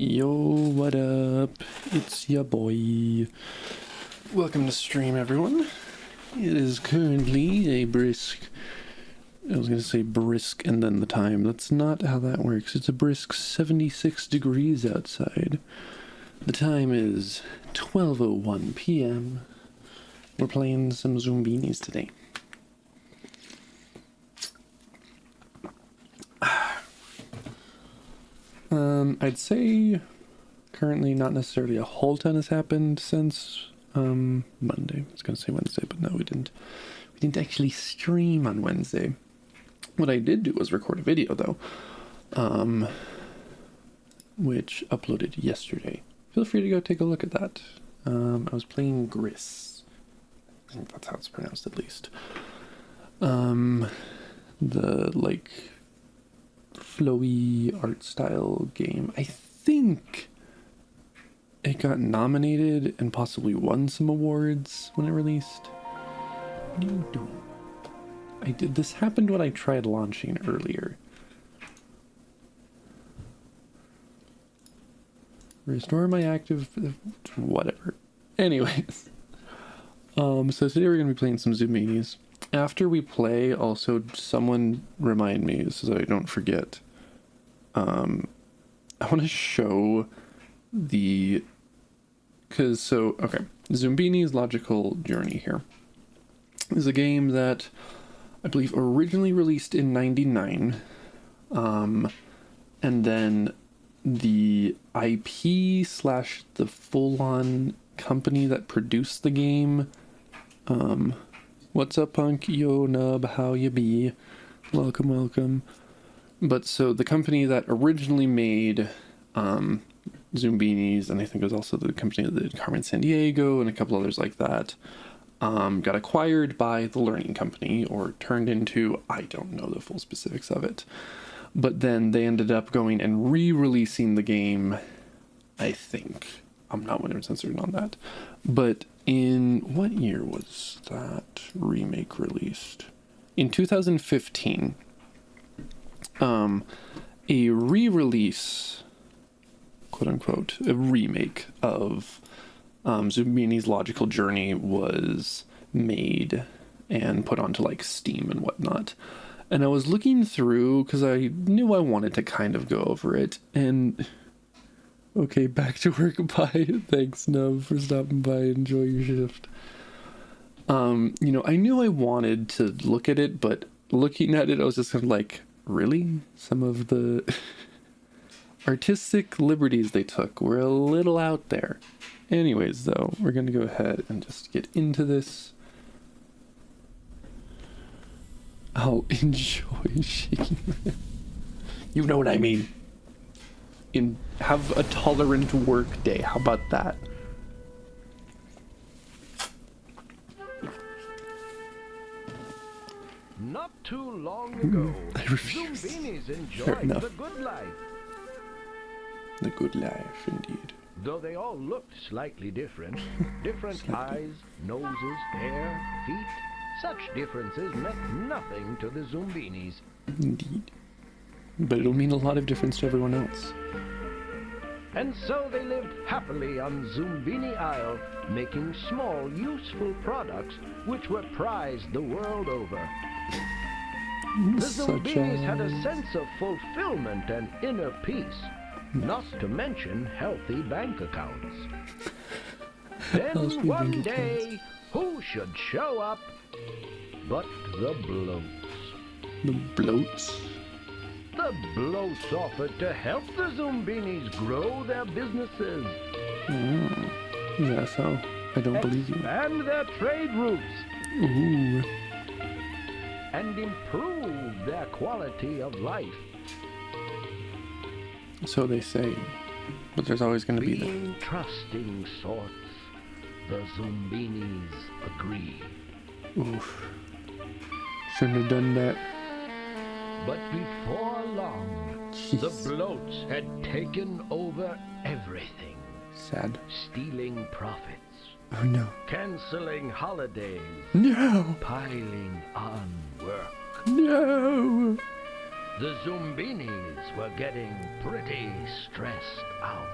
Yo, what up? It's your boy. Welcome to stream, everyone. It is currently a brisk... I was going to say brisk and then the time. That's not how that works. It's a brisk 76 degrees outside. The time is 12:01 p.m. We're playing some Zoombinis today. I'd say currently not necessarily a whole ton has happened since Monday. I was going to say Wednesday, but no, we didn't. We didn't actually stream on Wednesday. What I did do was record a video though, which uploaded yesterday. Feel free to go take a look at that. I was playing Gris. I think that's how it's pronounced at least. The like flowy art style game. I think it got nominated and possibly won some awards when it released. What are you doing? This happened when I tried launching earlier. Restore my active, whatever. Anyways. So today we're going to be playing some Zoombinis. After we play, also, someone remind me so that I don't forget. I want to show the... okay. Zoombinis Logical Journey here is a game that I believe originally released in '99. And then the IP / the full-on company that produced the game, what's up, punk? Yo, nub, how you be? Welcome, welcome. But so the company that originally made Zoombinis, and I think it was also the company that did Carmen Sandiego and a couple others like that, got acquired by the Learning Company, or turned into, I don't know the full specifics of it. But then they ended up going and re-releasing the game, I think. I'm not 100% certain on that. But in what year was that remake released? In 2015, a re-release, quote unquote, a remake of Zoombinis Logical Journey was made and put onto like Steam and whatnot. And I was looking through because I knew I wanted to kind of go over it. And okay, back to work. Bye. Thanks, Nub, for stopping by. Enjoy your shift. I knew I wanted to look at it, but looking at it, I was just kind of like, really? Some of the artistic liberties they took were a little out there. Anyways, though, we're going to go ahead and just get into this. I'll enjoy shaking my... You know what I mean. Have a tolerant work day. How about that? Not too long ago, I refuse. Zoombinis enjoyed the good life. The good life, indeed. Though they all looked slightly different. Different eyes, noses, hair, feet. Such differences meant nothing to the Zoombinis. Indeed. But it'll mean a lot of difference to everyone else. And so they lived happily on Zoombini Isle, making small, useful products which were prized the world over. The Zoombinis had a sense of fulfillment and inner peace, not to mention healthy bank accounts. Then one day, who should show up but the bloats? The bloats? The bloats offered to help the Zoombinis grow their businesses. Yeah, so I don't believe you. Expand their trade routes. Ooh. And improve their quality of life. So they say, but there's always going to be Being trusting sorts, the Zoombinis agree. Oof. Shouldn't have done that. But before long, the bloats had taken over everything. Sad. Stealing profits. Oh no. Canceling holidays. No. Piling on work. No. The Zoombinis were getting pretty stressed out.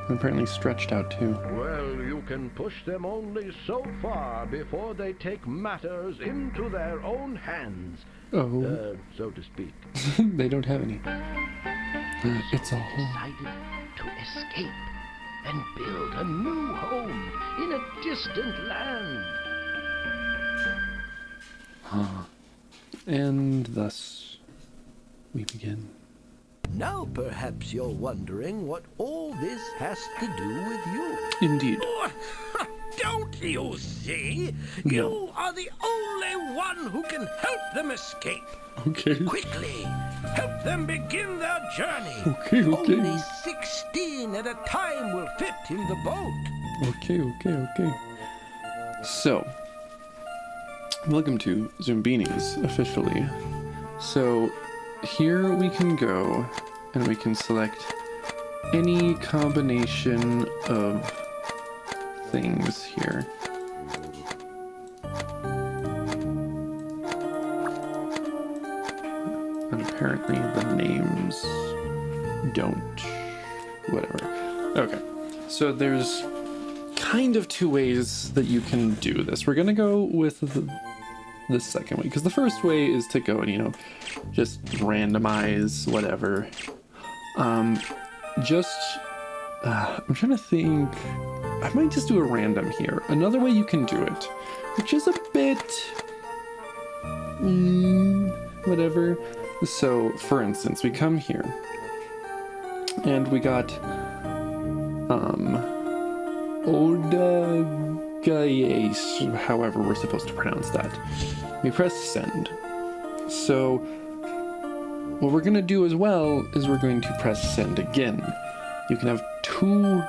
And apparently stretched out too. Well, you can push them only so far before they take matters into their own hands, Oh, so to speak. they don't have any. It's a hole. Decided to escape and build a new home in a distant land. And thus we begin. Now perhaps you're wondering what all this has to do with you. Indeed. Don't you see? No. You are the only one who can help them escape. Okay. Quickly, help them begin their journey. Okay. Only 16 at a time will fit in the boat. Okay. So, welcome to Zoombinis, officially. So, here we can go and we can select any combination of things here. And apparently the names don't. Whatever. Okay. So there's kind of two ways that you can do this. We're gonna go with the second way, because the first way is to go and, just randomize whatever. I'm trying to think. I might just do a random here. Another way you can do it, which is a bit whatever. So, for instance, we come here and we got Odagayes, however we're supposed to pronounce that. We press send. So what we're going to do as well is we're going to press send again. You can have 2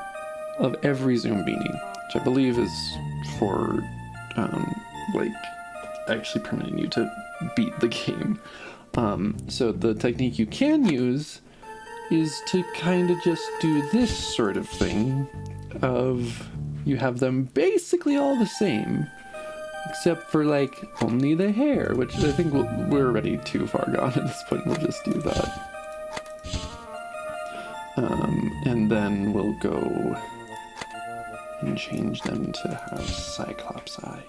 of every Zoombini, which I believe is for actually permitting you to beat the game. So the technique you can use is to kind of just do this sort of thing of you have them basically all the same, except for only the hair, which I think we're already too far gone at this point. We'll just do that. And then we'll go and change them to have Cyclops eyes.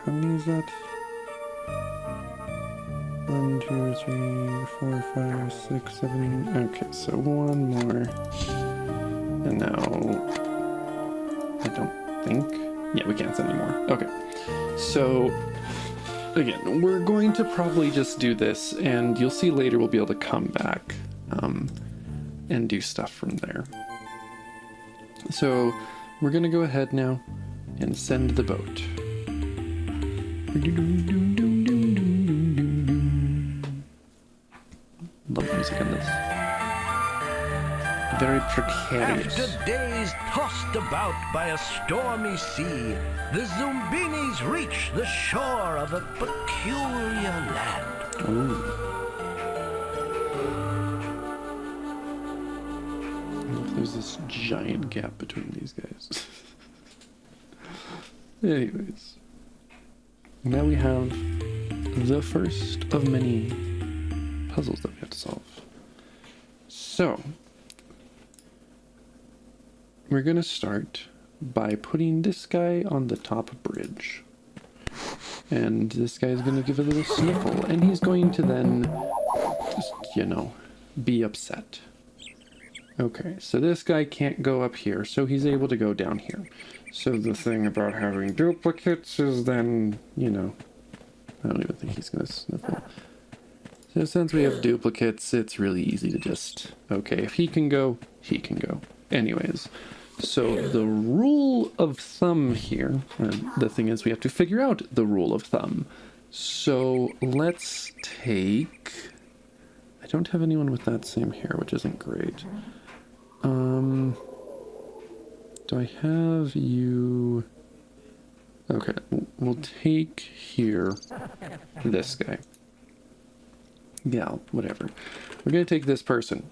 How many is that? 1, 2, 3, 4, 5, 6, 7. Okay, so one more. And now I don't think. Yeah, we can't send anymore. Okay. So again, we're going to probably just do this, and you'll see later we'll be able to come back and do stuff from there. So we're going to go ahead now and send the boat. Love the music in this. Very precarious. After days tossed about by a stormy sea, the Zoombinis reach the shore of a peculiar land. Ooh. There's this giant gap between these guys. Anyways. Now we have the first of many puzzles that we have to solve. So, we're going to start by putting this guy on the top bridge. And this guy is going to give a little sniffle, and he's going to then just, be upset. Okay, so this guy can't go up here, so he's able to go down here. So the thing about having duplicates is then, I don't even think he's going to sniffle. So since we have duplicates, it's really easy to just, okay, if he can go, he can go. Anyways, so the rule of thumb here, the thing is we have to figure out the rule of thumb. So let's take, I don't have anyone with that same hair, which isn't great. Do I have you? Okay, we'll take here this guy. Yeah, whatever. We're going to take this person,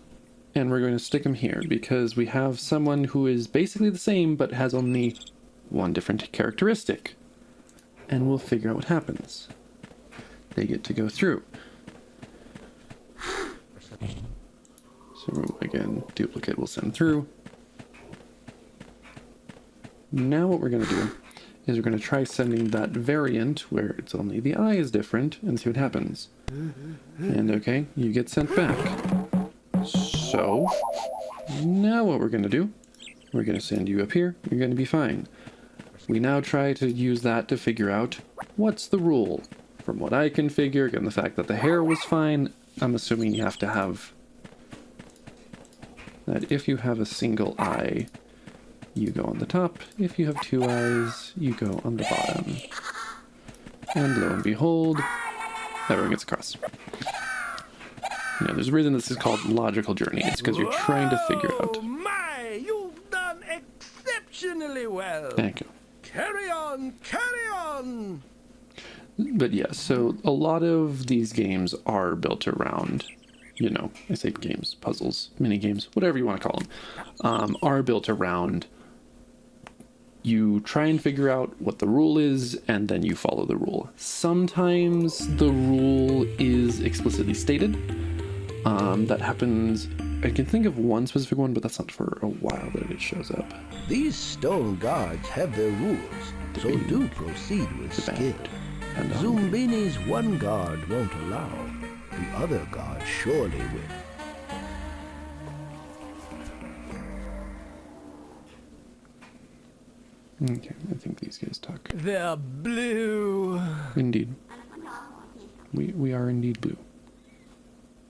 and we're going to stick him here, because we have someone who is basically the same, but has only one different characteristic. And we'll figure out what happens. They get to go through. So again, duplicate will send through. Now what we're going to do is we're going to try sending that variant where it's only the eye is different and see what happens. And okay, you get sent back. So now what we're going to do, we're going to send you up here. You're going to be fine. We now try to use that to figure out what's the rule. From what I can figure, given the fact that the hair was fine, I'm assuming you have to have that if you have a single eye, you go on the top. If you have two eyes, you go on the bottom. And lo and behold, everyone gets across. You know, there's a reason this is called Logical Journey. It's because you're trying to figure out. Oh my, you've done exceptionally well. Thank you. Carry on, carry on. But yeah, so a lot of these games are built around, you know, I say games, puzzles, mini games, whatever you want to call them, are built around you try and figure out what the rule is, and then you follow the rule. Sometimes the rule is explicitly stated. That happens, I can think of one specific one, but that's not for a while that it shows up. These stone guards have their rules, so do proceed with skill. And Zoombinis one guard won't allow, the other guard surely will. Okay, I think these guys talk. They're blue. Indeed. We are indeed blue.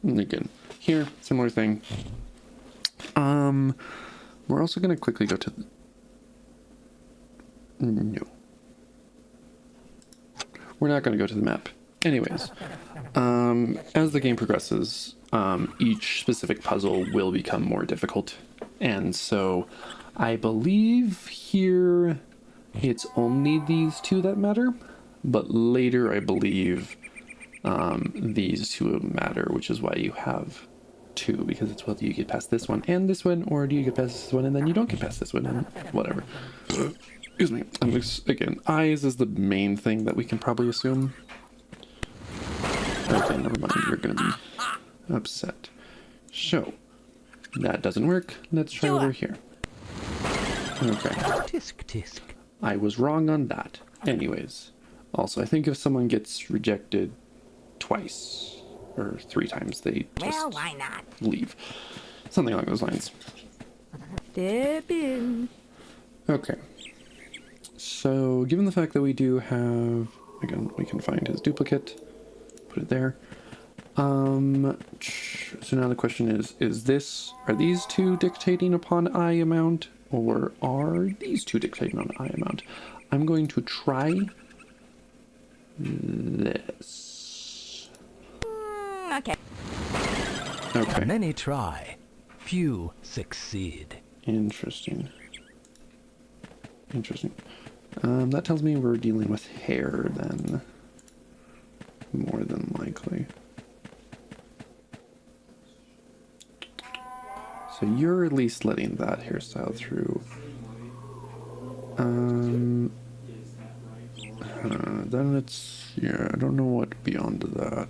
And again, here, similar thing. We're also going to quickly go to the... No. We're not going to go to the map. Anyways, as the game progresses, each specific puzzle will become more difficult. And so I believe here it's only these two that matter, but later I believe these two matter, which is why you have two, because it's whether you get past this one and this one, or do you get past this one and then you don't get past this one and whatever. Excuse me. Again, eyes is the main thing that we can probably assume. Okay, never mind. You're going to be upset. So, that doesn't work. Let's try over here. Okay. Tisk tisk. I was wrong on that. Anyways. Also, I think if someone gets rejected twice or 3 times, they just why not? leave. Something along those lines. Step in. Okay. So, given the fact that we do have, again, we can find his duplicate, put it there. So now the question is are these two dictating upon eye amount, or are these two dictating on eye amount? I'm going to try this. Okay. Okay. Many try, few succeed. Interesting. Interesting. That tells me we're dealing with hair then. More than likely. So you're at least letting that hairstyle through. Then it's, yeah, I don't know what beyond that.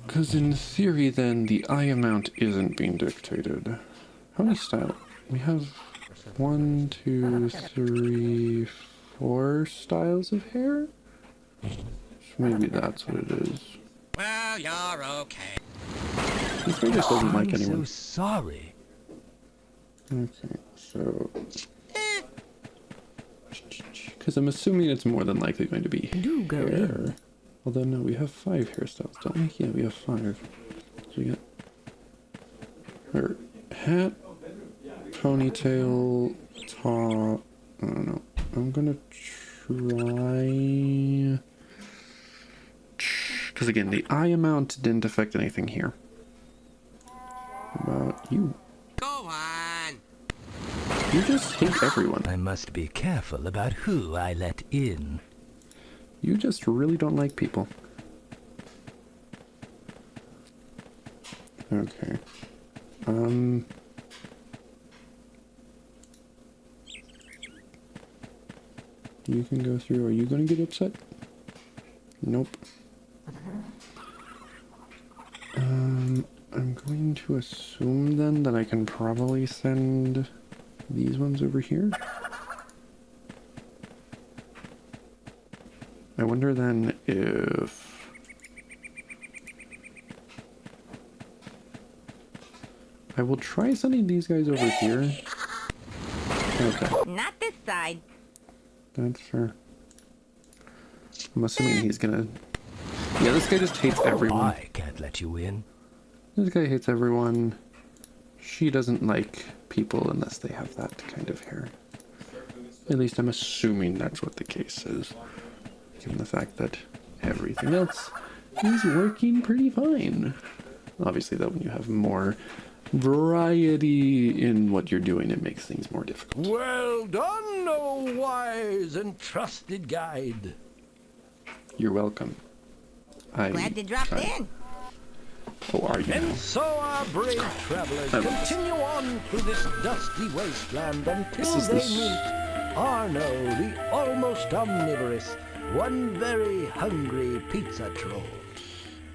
Because in theory then the eye amount isn't being dictated. How many styles? We have 1, 2, 3, 4 styles of hair? So maybe that's what it is. Well, you're okay. This guy just doesn't like I'm anyone. so sorry. Okay, so... Because I'm assuming it's more than likely going to be Do go hair. in. Although no, we have 5 hairstyles, don't we? Yeah, we have 5. So we got her hat, ponytail, top. I don't know. I'm gonna try. Because again, the eye amount didn't affect anything here. How about you? Go on. You just hate everyone. I must be careful about who I let in. You just really don't like people. Okay. You can go through. Are you going to get upset? Nope. going to assume then that I can probably send these ones over here. I wonder then if... I will try sending these guys over here. Okay. Not this side. That's fair. I'm assuming he's gonna... Yeah, this guy just hates everyone. I can't let you in. This guy hates everyone. She doesn't like people unless they have that kind of hair. At least I'm assuming that's what the case is. Given the fact that everything else is working pretty fine. Obviously, though, when you have more variety in what you're doing, it makes things more difficult. Well done, O wise and trusted guide. You're welcome. Glad to drop in. Oh, are you? And so our brave travelers continue on through this dusty wasteland until they meet Arno, the almost omnivorous, one very hungry pizza troll.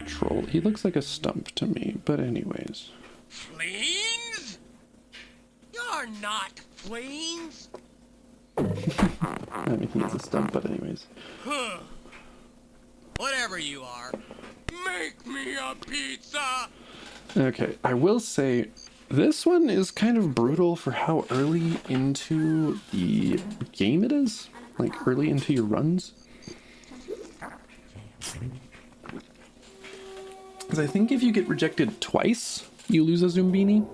Troll. He looks like a stump to me, but anyways. Fleens? You're not fleens. I mean, he's a stump, but anyways. Huh. Whatever you are, make me a pizza. Okay, I will say this one is kind of brutal for how early into the game it is. Like, early into your runs. Because I think if you get rejected twice, you lose a Zoombini.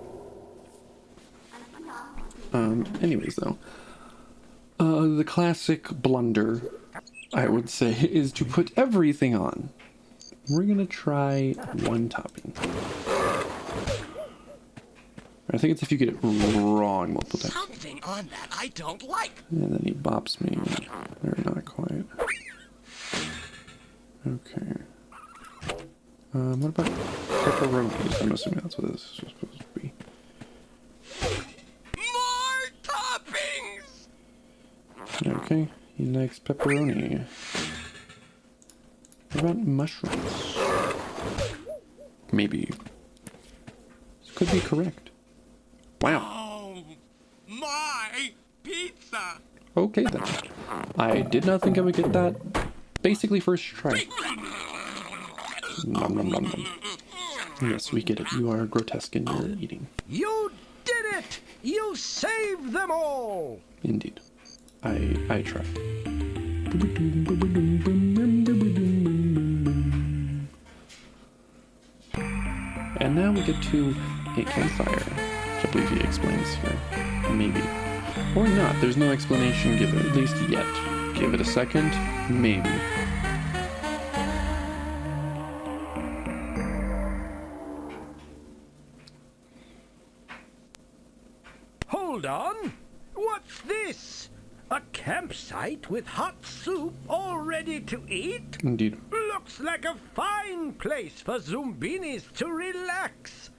Anyways, though. The classic blunder, I would say, is to put everything on. We're gonna try one topping. I think it's if you get it wrong multiple times. Something on that I don't like. And then he bops me. Or not quite. Okay. What about pepperonis? I'm assuming that's what this is supposed to be. More toppings. Okay, he likes pepperoni. What about mushrooms? Maybe. This could be correct. Wow. Oh, my pizza. Okay then. I did not think I would get that. Basically first try. Nom nom nom nom. Yes, we get it. You are grotesque in your eating. You did it! You saved them all! Indeed. I try. And now we get to a campfire, which I believe he explains here. Maybe. Or not. There's no explanation given, at least yet. Give it a second. Maybe. Hold on! What's this? A campsite with hot soup all ready to eat? Indeed. Looks like a fine place for Zoombinis to relax.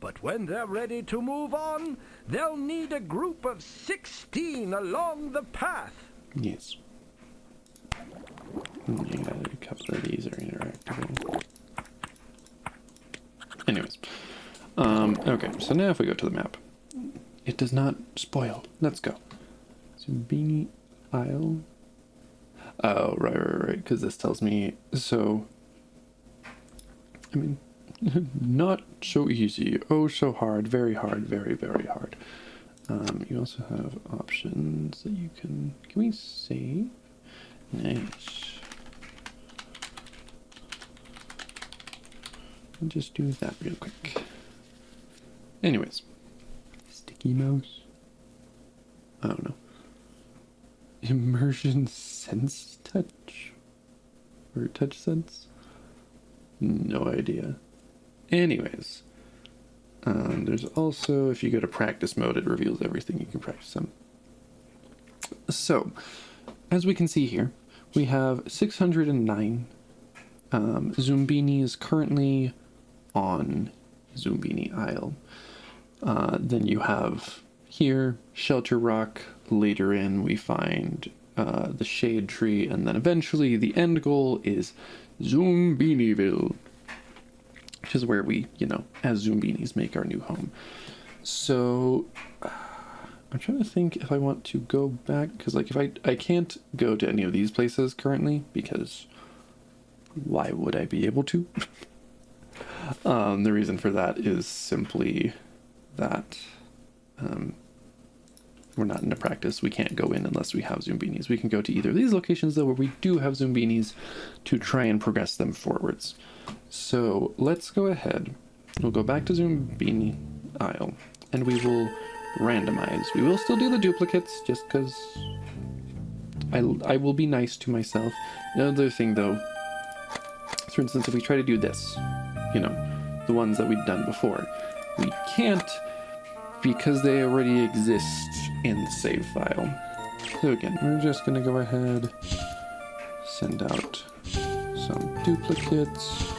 But when they're ready to move on, they'll need a group of 16 along the path. Yes. Yeah, a couple of these are interactable. Anyways. Okay, so now if we go to the map. It does not spoil. Let's go. Zombini Isle. Oh, right. Because this tells me. So, I mean, not so easy. Oh, so hard. Very hard. Very, very hard. You also have options that you can. Can we save? Nice. I'll just do that real quick. Anyways. Sticky mouse? I don't know. Immersion sense touch? Or touch sense? No idea. Anyways. There's also, if you go to practice mode, it reveals everything you can practice them. So, as we can see here, we have 609 Zoombinis currently on Zoombini Isle. Then you have here Shelter Rock. Later in we find the Shade Tree, and then eventually the end goal is Zoombiniville, which is where we, you know, as Zoombinis make our new home. So I'm trying to think if I want to go back, because like if I can't go to any of these places currently, because why would I be able to? The reason for that is simply that we're not into practice. We can't go in unless we have Zoombinis. We can go to either of these locations, though, where we do have Zoombinis to try and progress them forwards. So let's go ahead. We'll go back to Zoombini Isle, and we will randomize. We will still do the duplicates, just because I will be nice to myself. Another thing, though, for instance, if we try to do this, you know, the ones that we've done before, we can't, because they already exist in the save file. So again, we're just going to go ahead, send out some duplicates,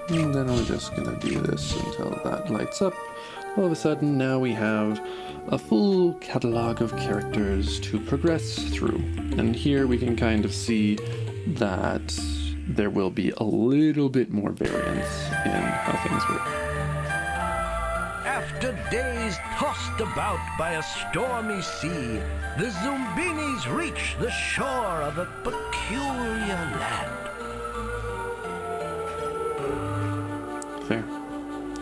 and then we're just going to do this until that lights up. All of a sudden, now we have a full catalog of characters to progress through. And here we can kind of see that there will be a little bit more variance in how things work. After days tossed about by a stormy sea, the Zoombinis reach the shore of a peculiar land. Fair.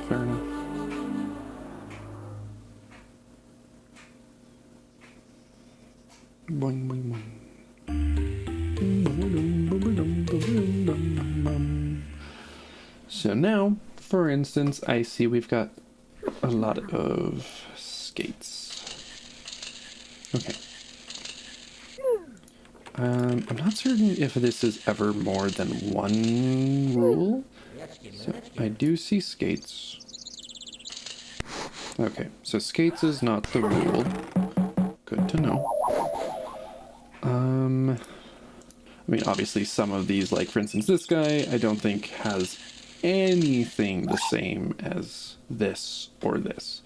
Fair enough. Boing, boing, boing. So now, for instance, I see we've got a lot of skates. Okay. I'm not certain if this is ever more than one rule. So I do see skates. Okay, so skates is not the rule. Good to know. I mean, obviously some of these, like for instance this guy, I don't think has anything the same as this or this.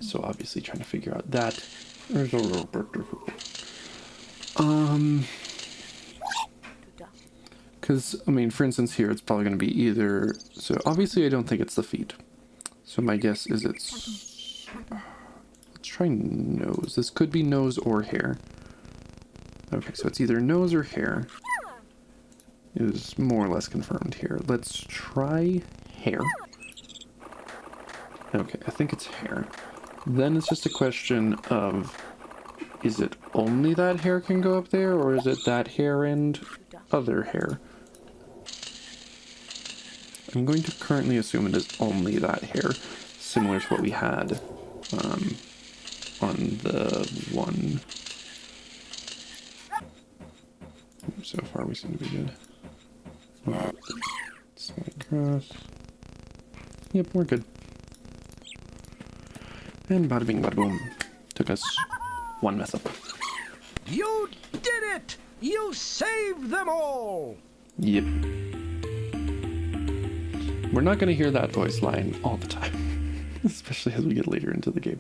So obviously trying to figure out that. Because, I mean, for instance here, it's probably going to be either... So obviously I don't think it's the feet. So my guess is it's... Let's try nose. This could be nose or hair. Okay, so it's either nose or hair. Is more or less confirmed here. Let's try hair. Okay, I think it's hair. Then it's just a question of, is it only that hair can go up there, or is it that hair and other hair? I'm going to currently assume it is only that hair, similar to what we had on the one. So far we seem to be good. Slide across. Yep, we're good. And bada bing bada boom. Took us one mess up. You did it! You saved them all! Yep. We're not going to hear that voice line all the time. Especially as we get later into the game.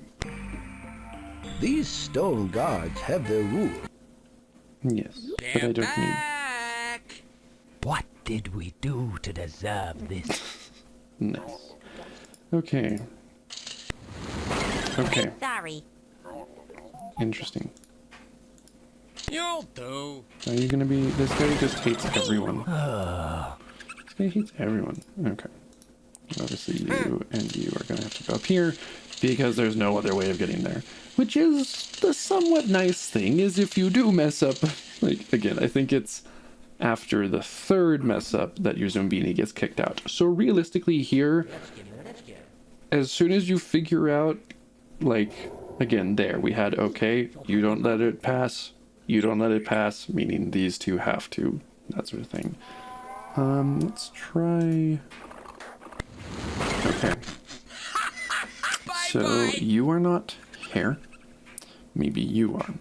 These stone guards have their rule. Yes, but I don't need... What did we do to deserve this? Nice. Okay. Okay. Sorry. Interesting. You'll do. Are you gonna be... This guy just hates everyone. This guy hates everyone. Okay. Obviously you and you are gonna have to go up here, because there's no other way of getting there. Which is the somewhat nice thing, is if you do mess up... Like, again, I think it's after the third mess up that your Zoombini gets kicked out. So realistically here, as soon as you figure out, like, again, there, we had, okay, you don't let it pass, you don't let it pass, meaning these two have to, that sort of thing. Let's try... Okay. So, you are not hair. Maybe you are.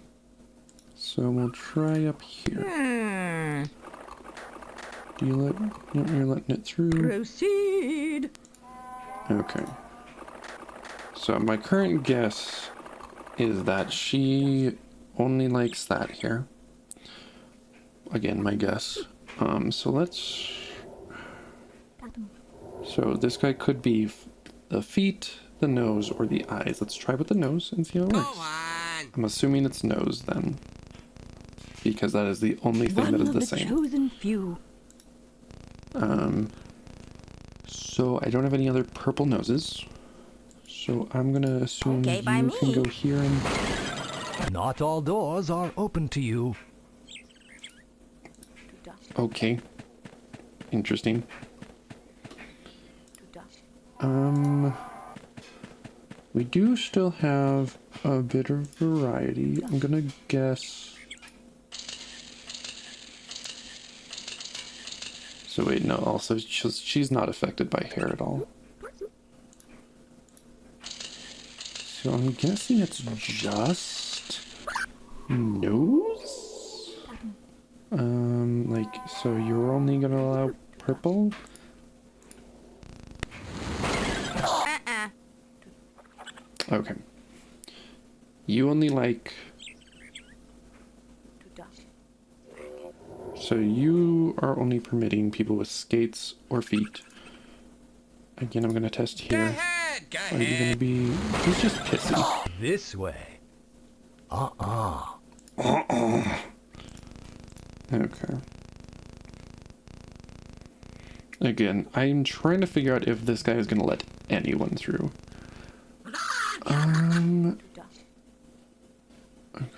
So we'll try up here. Do you let... No, you're letting it through. Proceed. Okay. So my current guess is that she only likes that here. Again, my guess. So let's... So this guy could be the feet, the nose, or the eyes. Let's try with the nose and see how it Go works. on. I'm assuming it's nose then, because that is the only thing that is the same. Chosen few. So I don't have any other purple noses. So I'm gonna assume Okay, by you can me. go here and... Not all doors are open to you. Okay. Interesting. We do still have a bit of variety. I'm gonna guess... So wait, no, also she's not affected by hair at all. So I'm guessing it's just nose? Like, so you're only gonna allow purple? Okay. You only like... So you are only permitting people with skates or feet. Again, I'm gonna test Go here. ahead. Go Are you gonna ahead. be... He's just pissy. This way. Okay. Again, I'm trying to figure out if this guy is gonna let anyone through. I'm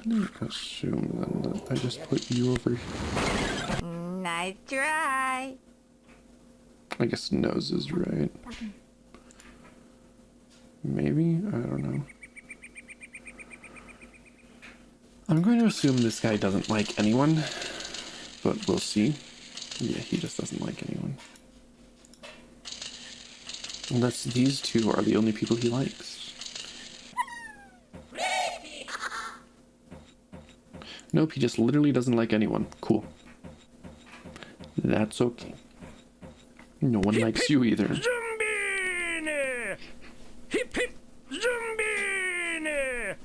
gonna assume then that I just put you over here. Nice try. I guess nose is right. Maybe? I don't know. I'm going to assume this guy doesn't like anyone, but we'll see. Yeah, he just doesn't like anyone. Unless these two are the only people he likes. Nope, he just literally doesn't like anyone. Cool. That's okay. No one likes you either. Zombini! Hip hip Zombini!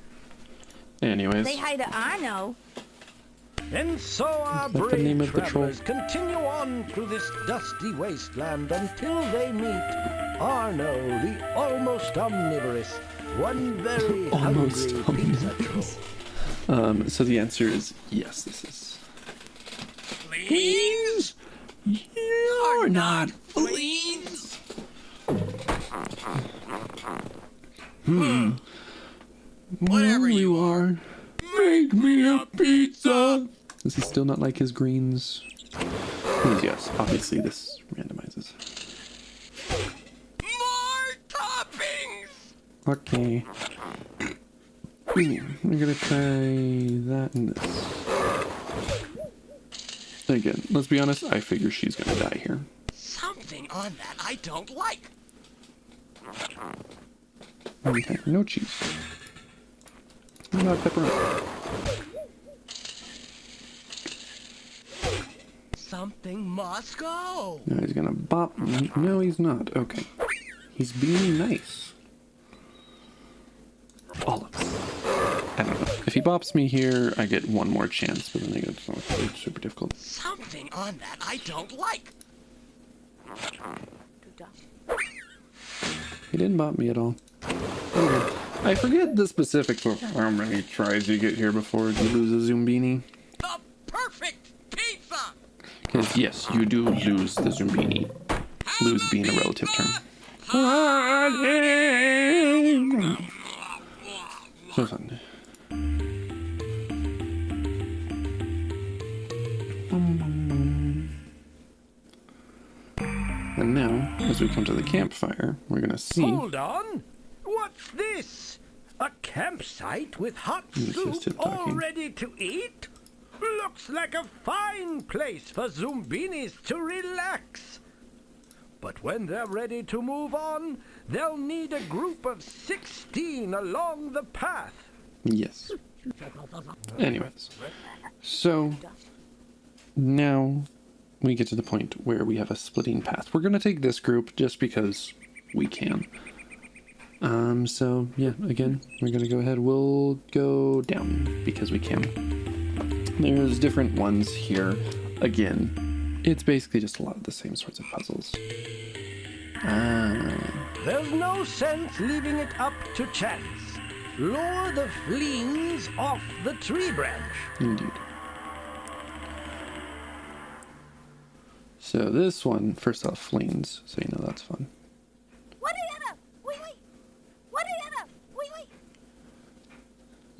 Anyways, Say hi to Arno. And so our Is that the brave name of the travelers continue on through this dusty wasteland until they meet Arno, the almost omnivorous, one very Almost hungry pizza troll. so the answer is yes, this is. Please? You're not Please? whatever you are. Make me a pizza. Does he still not like his greens? Yes, obviously this randomizes. More toppings! Okay. We're gonna try that and this. Again, let's be honest, I figure she's gonna die here. Something on that I don't like. Okay, no cheese. Not pepperoni. Something must go. No, he's gonna bop me. No, he's not. Okay. He's being nice. Olives. I don't know. If he bops me here, I get one more chance, but then it's super difficult. Something on that I don't like. He didn't bop me at all. Okay. I forget the specifics of how many tries you get here before you lose a Zoombini. The perfect pizza! Because, yes, you do lose the Zoombini. Lose being a relative term. So fun. And now, as we come to the campfire, we're gonna see. Hold on! What's this? A campsite with hot It's just soup him talking. all ready to eat? Looks like a fine place for Zoombinis to relax. But when they're ready to move on, they'll need a group of 16 along the path. Yes. Anyways, so now we get to the point where we have a splitting path. We're gonna take this group just because we can. So yeah, again, we're gonna go ahead. We'll go down because we can. There's different ones here. Again, It's basically just a lot of the same sorts of puzzles. There's no sense leaving it up to chance. Lure the fleas off the tree branch. Indeed. So this one, first off, fleans, so you know that's fun.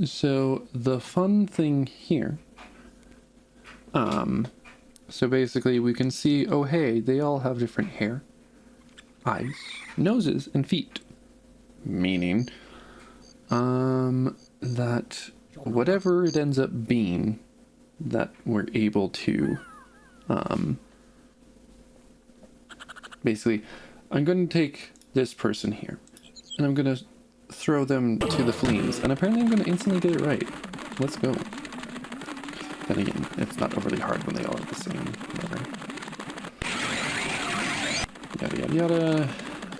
So the fun thing here, so basically we can see, oh hey, they all have different hair, eyes, noses, and feet. Meaning, that whatever it ends up being, that we're able to, basically, I'm going to take this person here, and I'm going to throw them to the fleas, and apparently I'm going to instantly get it right. Let's go. Then again, it's not overly hard when they all are the same. Whatever. Yada yada yada.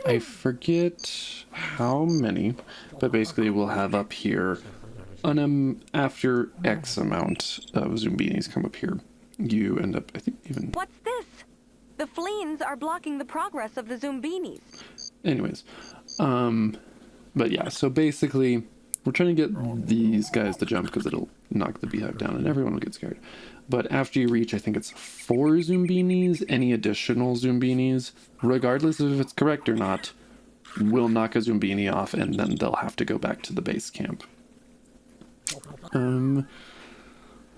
I forget how many, but basically we'll have up here, after X amount of Zoombinis come up here, you end up, I think, even... What's this? The fleas are blocking the progress of the Zoombinis. Anyways, but yeah, so basically, we're trying to get these guys to jump because it'll knock the beehive down and everyone will get scared. But after you reach, I think it's 4 Zoombinis, any additional Zoombinis, regardless of if it's correct or not, will knock a Zoombini off and then they'll have to go back to the base camp.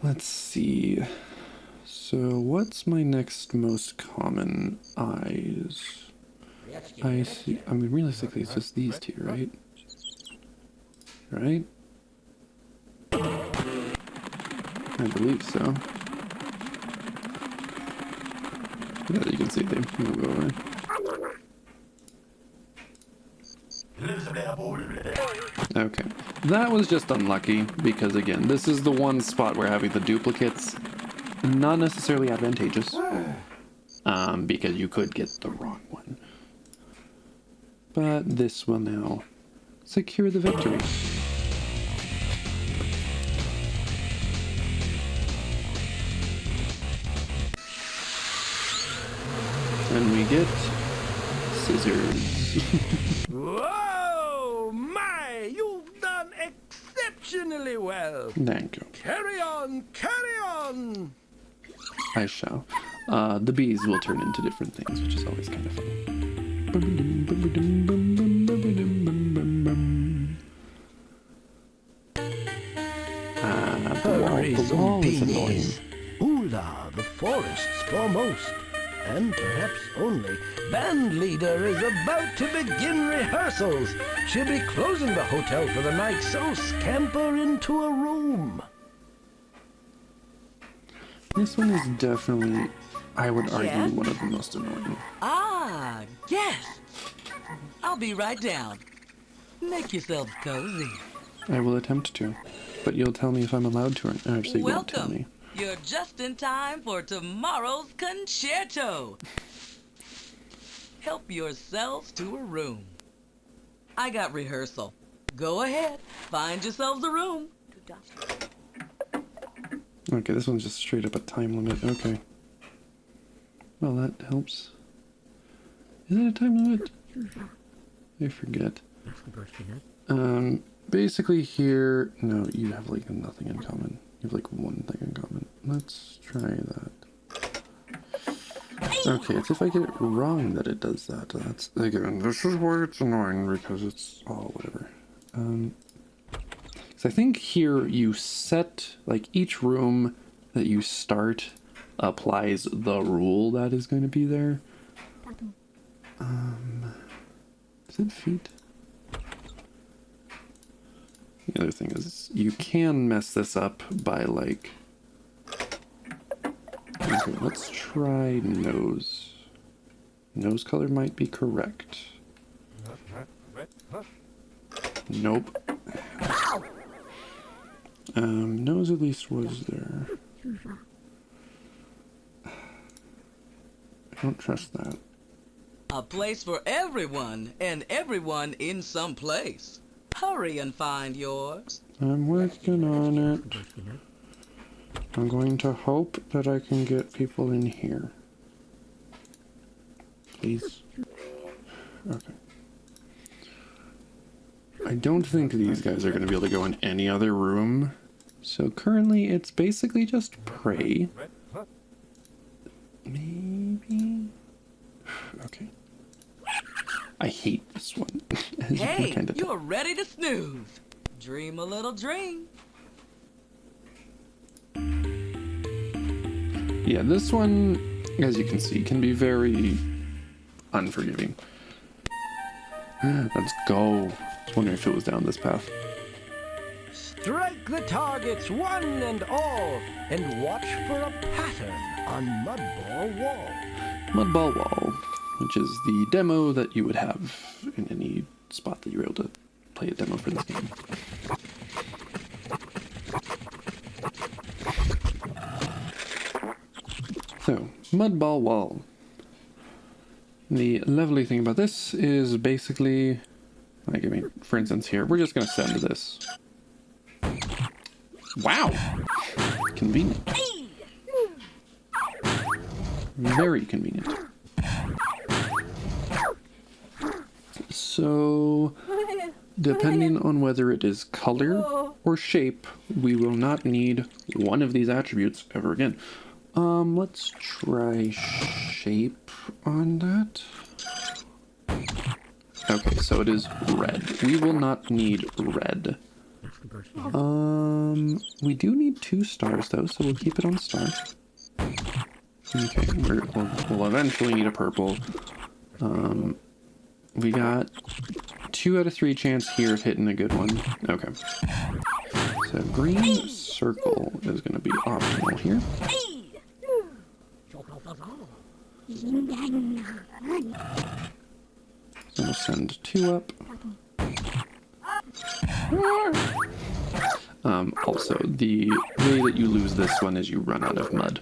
Let's see. So what's my next most common eyes? I see. I mean, realistically, it's just these two, right? Right? I believe so. Yeah, you can see they move over. Okay. That was just unlucky, because again, this is the one spot where having the duplicates not necessarily advantageous. Because you could get the wrong one. But this will now secure the victory. And we get scissors. Whoa, my! You've done exceptionally well. Thank you. Carry on, carry on. I shall. The bees will turn into different things, which is always kind of fun. The wall is annoying. Ula, the forest's foremost, and perhaps only, band leader is about to begin rehearsals. She'll be closing the hotel for the night, so scamper into a room. This one is definitely, I would argue, one of the most annoying. Ah, yes. I'll be right down. Make yourselves cozy. I will attempt to, but you'll tell me if I'm allowed to, or actually you won't tell me. You're just in time for tomorrow's concerto. Help yourselves to a room. I got rehearsal. Go ahead, find yourselves a room. Okay, this one's just straight up a time limit. Okay. Well, that helps. Is it a time limit? I forget. Basically here... No, you have like nothing in common. You have like one thing in common. Let's try that. Okay, it's if I get it wrong that it does that. That's, again, this is where it's annoying because it's all whatever. So I think here you set, like, each room that you start applies the rule that is going to be there. Is it feet? The other thing is, you can mess this up by, like... Okay, let's try nose. Nose color might be correct. Nope. Nose at least was there. I don't trust that. A place for everyone, and everyone in some place. Hurry and find yours. I'm working on it. I'm going to hope that I can get people in here. please. Okay. I don't think these guys are going to be able to go in any other room. So currently it's basically just prey. Maybe? Okay. I hate this one. Hey, you're ready to snooze. Dream a little dream. Yeah, this one, as you can see, can be very unforgiving. Let's go. I was wondering if it was down this path. Strike the targets one and all, and watch for a pattern on Mudball Wall. Mudball Wall, which is the demo that you would have in any spot that you were able to play a demo for this game. So, Mudball Wall. The lovely thing about this is basically, like, I mean, for instance here, we're just going to send this. Wow! Convenient. Very convenient. So, depending on whether it is color or shape, we will not need one of these attributes ever again. Let's try shape on that. Okay, so it is red. We will not need red. We do need 2 stars though, so we'll keep it on star. Okay, we'll eventually need a purple. We got 2 out of 3 chance here of hitting a good one. Okay. So green circle is going to be optimal here. So we'll send 2 up. Also, the way that you lose this one is you run out of mud.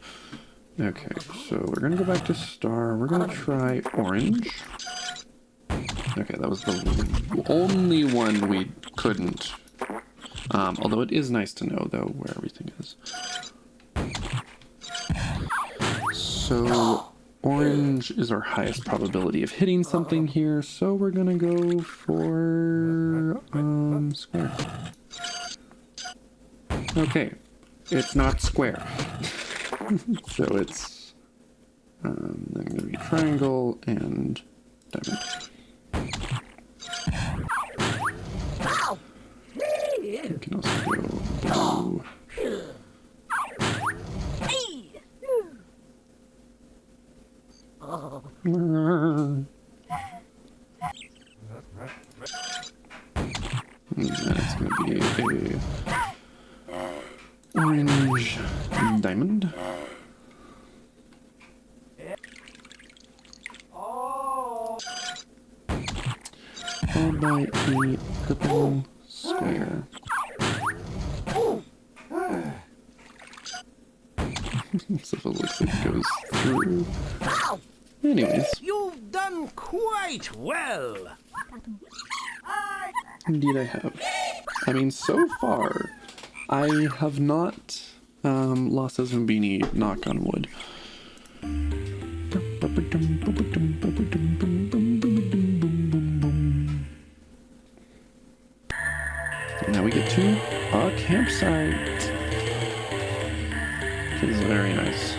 Okay, so we're gonna go back to star. We're gonna try orange. Okay, that was the only one we couldn't. Although it is nice to know, though, where everything is. So, orange is our highest probability of hitting something here, so we're gonna go for, square. Okay, it's not square. So it's, then gonna be triangle and diamond. We can also go blue. And then it's going to be a orange diamond. Followed by a purple square. So if it looks like it goes through. Anyways. You've done quite well. Indeed I have. I mean, so far, I have not lost a Zombini, knock on wood. Now we get to a campsite. Which is very nice.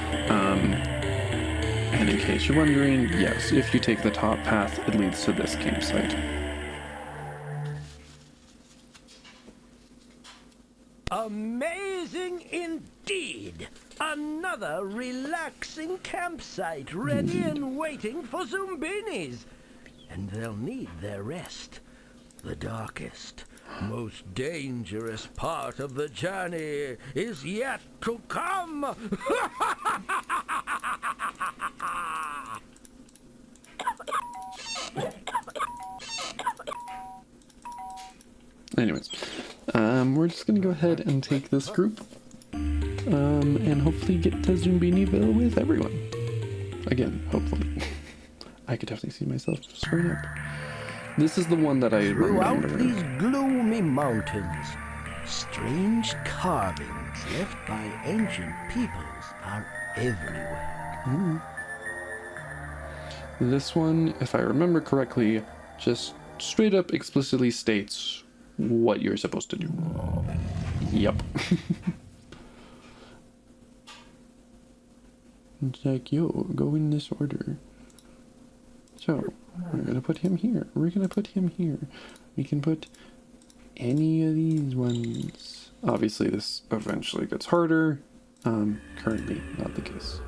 And in case you're wondering, yes, if you take the top path, it leads to this campsite. Amazing indeed! Another relaxing campsite ready and waiting for Zoombinis. And they'll need their rest. The darkest, most dangerous part of the journey is yet to come! Anyways, we're just gonna go ahead and take this group, and hopefully get to Zombiniville with everyone. Again, hopefully. I could definitely see myself screwing up. This is the one that I Throughout remember. these gloomy mountains, strange carvings left by ancient peoples are everywhere. This one, if I remember correctly, just straight up explicitly states what you're supposed to do. Yep. It's like, yo, go in this order. So, we're gonna put him here. We're gonna put him here. We can put any of these ones. Obviously, this eventually gets harder. Currently, not the case.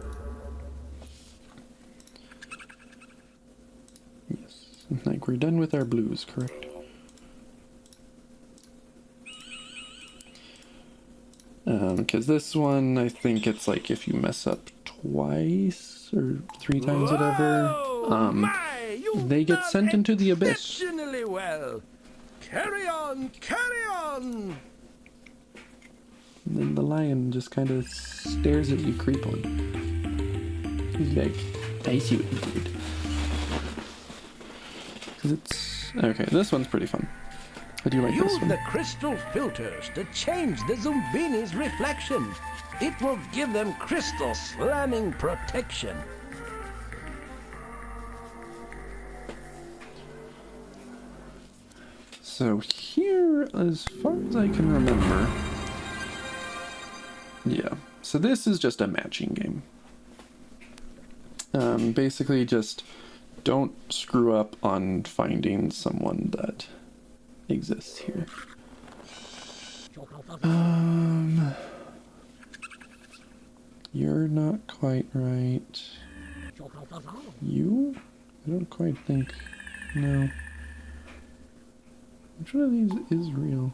Yes, like we're done with our blues, correct? Because this one, I think it's like if you mess up twice or 3 times, whatever, they get sent into the abyss. Exceptionally well. Carry on, carry on. And then the lion just kind of stares at you creepily. He's like, I see what you did. Because it's... Okay, this one's pretty fun. I do like this Use one. the crystal filters to change the Zoombinis' reflection. It will give them crystal slamming protection. So here, as far as I can remember... Yeah, so this is just a matching game. Basically just don't screw up on finding someone that exists here. You're not quite right. You? I don't quite think... No. Which one of these is real?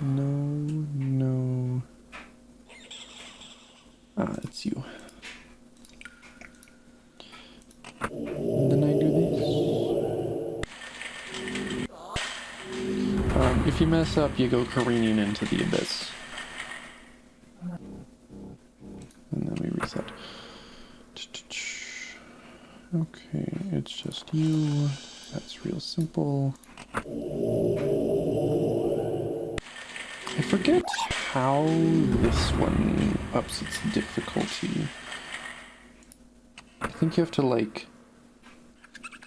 No, no. Ah, it's you. And then I do this. If you mess up, you go careening into the abyss. And then we reset. Okay, it's just you. That's real simple. I forget how this one ups its difficulty. I think you have to, like...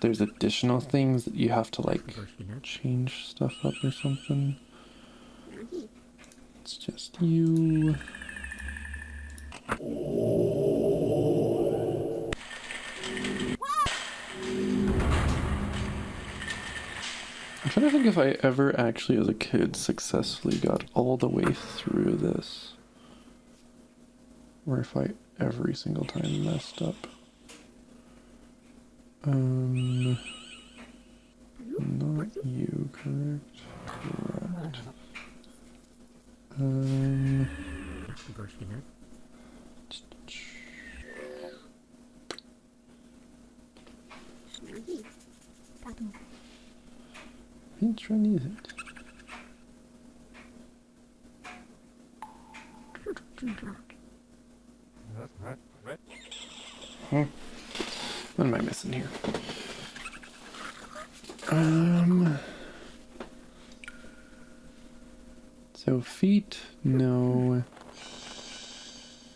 There's additional things that you have to, like, change stuff up or something. It's just you. I'm trying to think if I ever actually, as a kid, successfully got all the way through this. Or if I every single time messed up. Not you, correct? Correct. Which one is it? What am I missing here? So feet, no.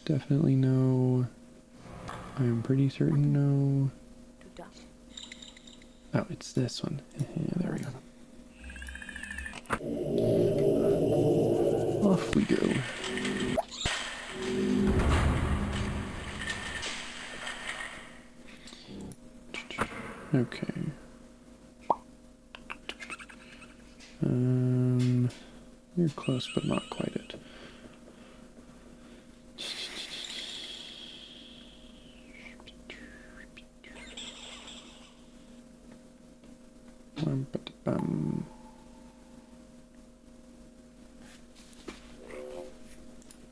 Definitely no. I'm pretty certain no. Oh, it's this one. There we go. Off we go. Okay. You're close, but not quite it.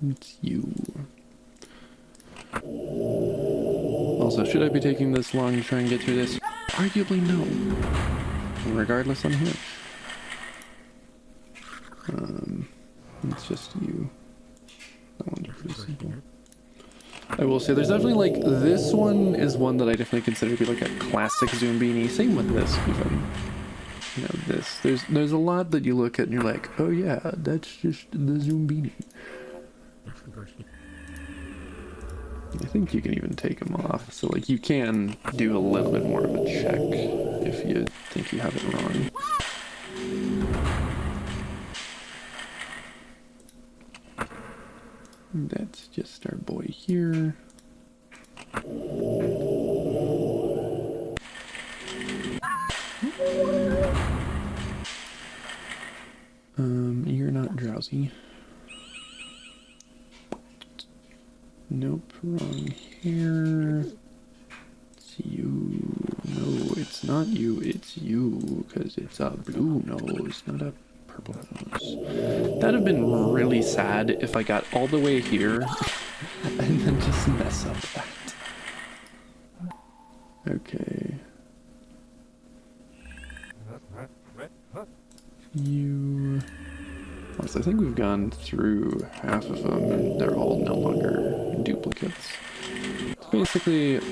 It's you. Also, should I be taking this long to try and get through this? Arguably no. Regardless, I'm here. It's just you. That one's pretty simple. I will say, there's definitely, like, this one is one that I definitely consider to be like a classic Zoombini. Same with this, even. You know, this. There's a lot that you look at and you're like, oh yeah, that's just the Zoombini. I think you can even take them off. So like you can do a little bit more of a check if you think you have it wrong. That's just our boy here. You're not drowsy. Nope, wrong hair. It's you. No, it's not you, it's you, because it's a blue nose, not a purple nose. That'd have been really sad if I got all the way here and then just mess up that. Okay. You... Honestly, I think we've gone through half of them and they're all no longer duplicates. So basically, if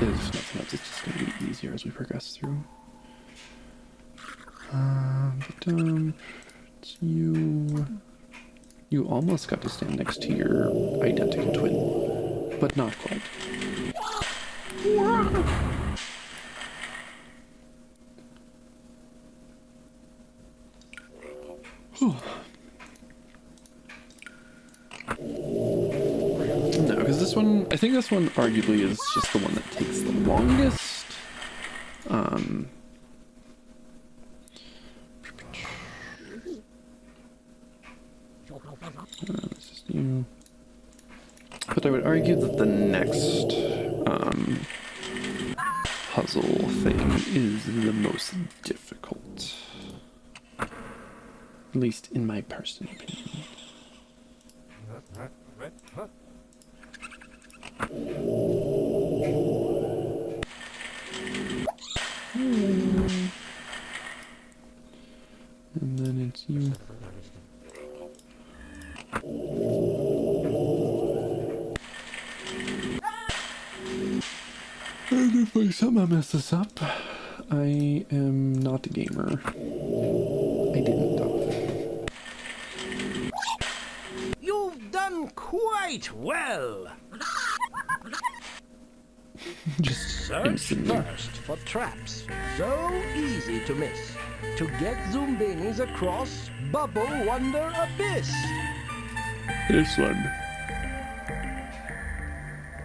nothing else, it's just going to be easier as we progress through. It's you. You almost got to stand next to your identical twin, but not quite. No, because this one, I think this one arguably is just the one that takes the longest. This is you. But I would argue that the next puzzle thing is the most difficult. At least in my personal opinion. And then it's you. And if I somehow mess this up, I am not a gamer. I didn't though. You've done quite well. Just Search instantly. first for traps. So easy to miss. To get Zoombinis across Bubble Wonder Abyss. This one.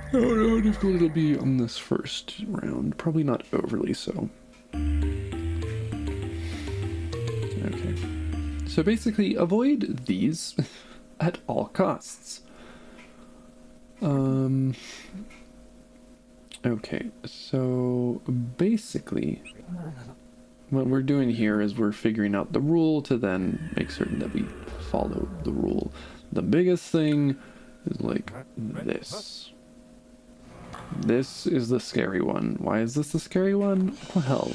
I don't know how difficult it'll be on this first round. Probably not overly so. Okay. So basically, avoid these at all costs. Okay, so basically, what we're doing here is we're figuring out the rule to then make certain that we follow the rule. The biggest thing is like this. This is the scary one. Why is this the scary one? Well,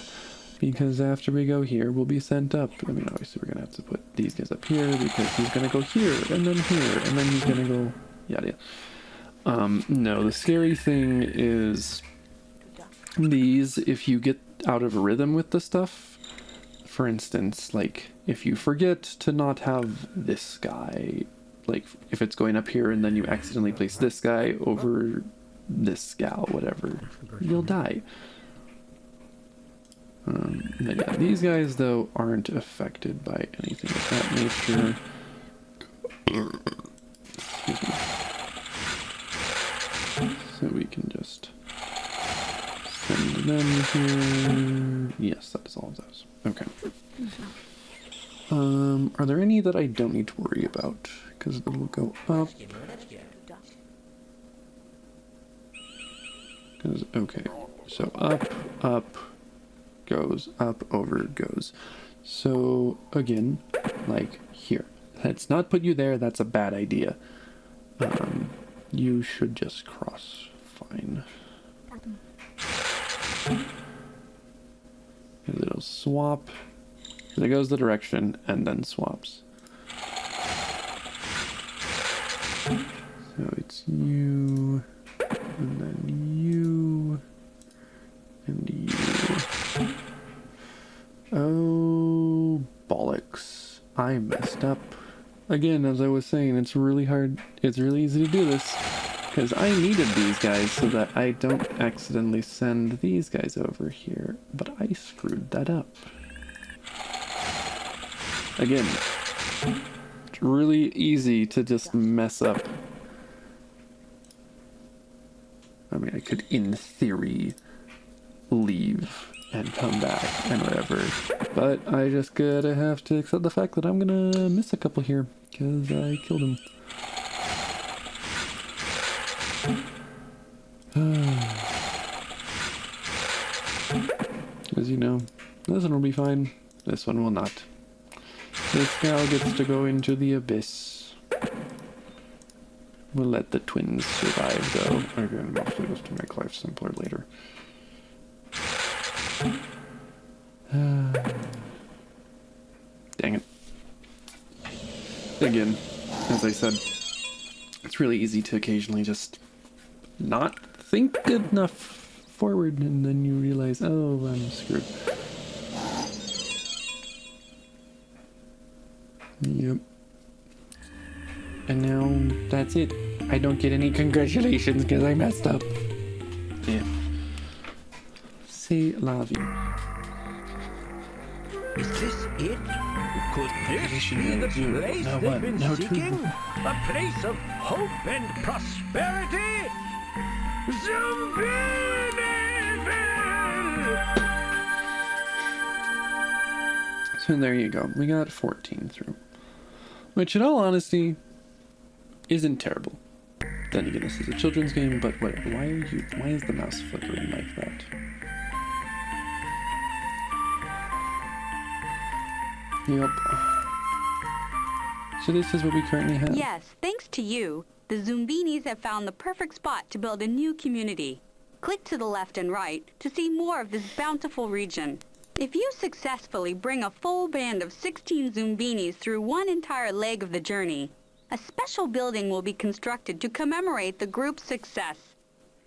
because after we go here, we'll be sent up. I mean, obviously we're going to have to put these guys up here because he's going to go here, and then here, and then he's going to go yada yada. No, the scary thing is these, if you get out of a rhythm with the stuff, for instance, like if you forget to not have this guy, like if it's going up here and then you accidentally place this guy over this gal, whatever, you'll die. But yeah, these guys though aren't affected by anything of that nature. Excuse me. So we can just send them here. Yes, that is all of those. Okay. Are there any that I don't need to worry about? Because it will go up. Okay, so up, goes, up, over, goes. So, again, like here. Let's not put you there, that's a bad idea. You should just cross fine. Because it'll swap. It goes the direction and then swaps. So it's you, and then you, and you. Oh, bollocks. I messed up. Again, as I was saying, it's really hard. It's really easy to do this. Because I needed these guys so that I don't accidentally send these guys over here. But I screwed that up. Again, it's really easy to just mess up. I mean, I could, in theory, leave and come back and whatever. But I just gotta have to accept the fact that I'm gonna miss a couple here. Because I killed him. As you know, this one will be fine. This one will not. This gal gets to go into the abyss. We'll let the twins survive, though. Again, mostly just to make life simpler later. Dang it. Again, as I said, it's really easy to occasionally just not think good enough forward, and then you realize, oh, I'm screwed. Yep. And now that's it. I don't get any congratulations because I messed up. Yeah. C'est la vie. Is this it? Could this be the place they've been seeking? A place of hope and prosperity? So there you go. We got 14 through. Which, in all honesty, isn't terrible. Then again, this is a children's game, but whatever. Why is the mouse flickering like that? Yep. So this is what we currently have. Yes, thanks to you, the Zoombinis have found the perfect spot to build a new community. Click to the left and right to see more of this bountiful region. If you successfully bring a full band of 16 Zoombinis through one entire leg of the journey, a special building will be constructed to commemorate the group's success.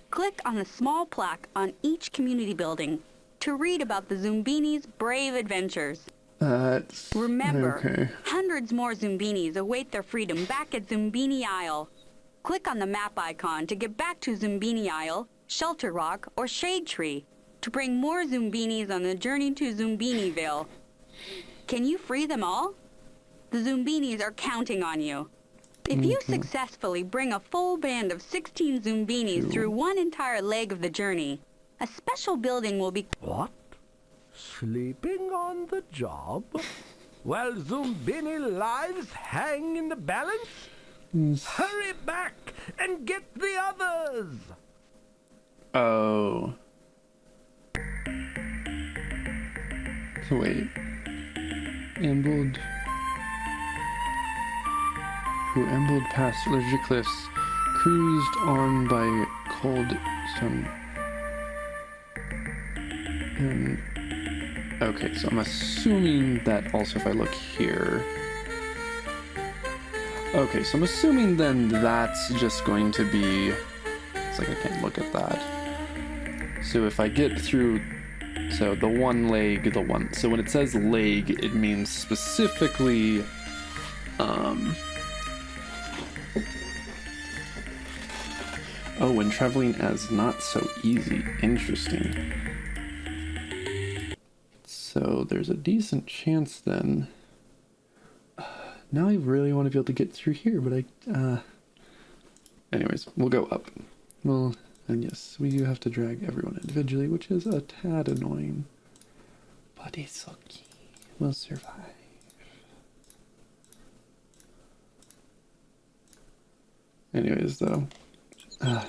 Click on the small plaque on each community building to read about the Zoombinis' brave adventures. Remember, okay. Hundreds more Zoombinis await their freedom back at Zoombini Isle. Click on the map icon to get back to Zoombini Isle, Shelter Rock, or Shade Tree to bring more Zoombinis on the journey to Zoombiniville. Can you free them all? The Zoombinis are counting on you. If you successfully bring a full band of 16 Zoombinis through one entire leg of the journey, a special building will be... What? Sleeping on the job? While Zoombini lives hang in the balance? Hurry back and get the others! Oh. So wait. Ambled. Who ambled past allergic cliffs, cruised on by cold sun. And okay, so I'm assuming that also if I look here. Okay, so I'm assuming then that's just going to be. It's like I can't look at that. So if I get through. So the one leg, so when it says leg, it means specifically, oh, when traveling as not so easy. Interesting. So there's a decent chance then. Now I really want to be able to get through here, but anyways, we'll go up. Well, and yes, we do have to drag everyone individually, which is a tad annoying. But it's okay. We'll survive. Anyways, though.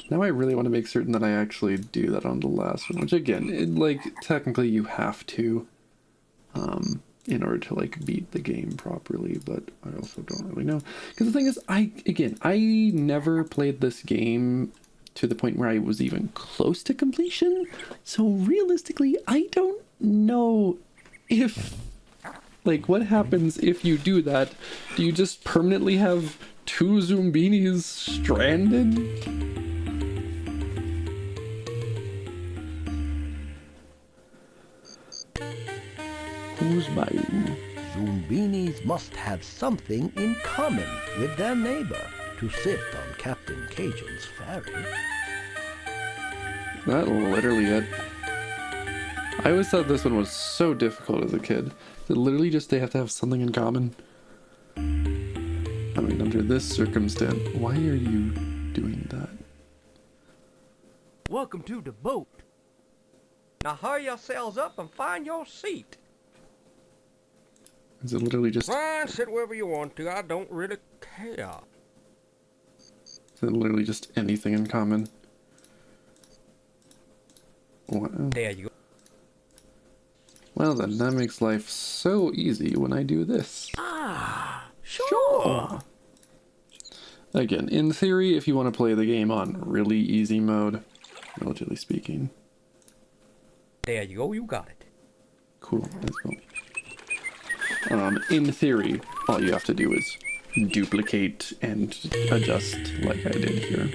Now I really want to make certain that I actually do that on the last one, which again, technically you have to, in order to, beat the game properly, but I also don't really know. Because the thing is, I never played this game to the point where I was even close to completion, so realistically, I don't know if, what happens if you do that? Do you just permanently have 2 Zoombinis stranded? Who's buying? Zoombinis must have something in common with their neighbor. to sit on Captain Cajun's ferry. That literally it. I always thought this one was so difficult as a kid. That literally just they have to have something in common. I mean, under this circumstance, why are you doing that? Welcome to the boat. Now hurry yourselves up and find your seat. Is it literally just... Fine, sit wherever you want to. I don't really care. Is it literally just anything in common? Wow. There you go. Well then, that makes life so easy when I do this. Sure. Again, in theory, if you want to play the game on really easy mode, relatively speaking. There you go. You got it. Cool, let's go. In theory, all you have to do is duplicate and adjust like I did here.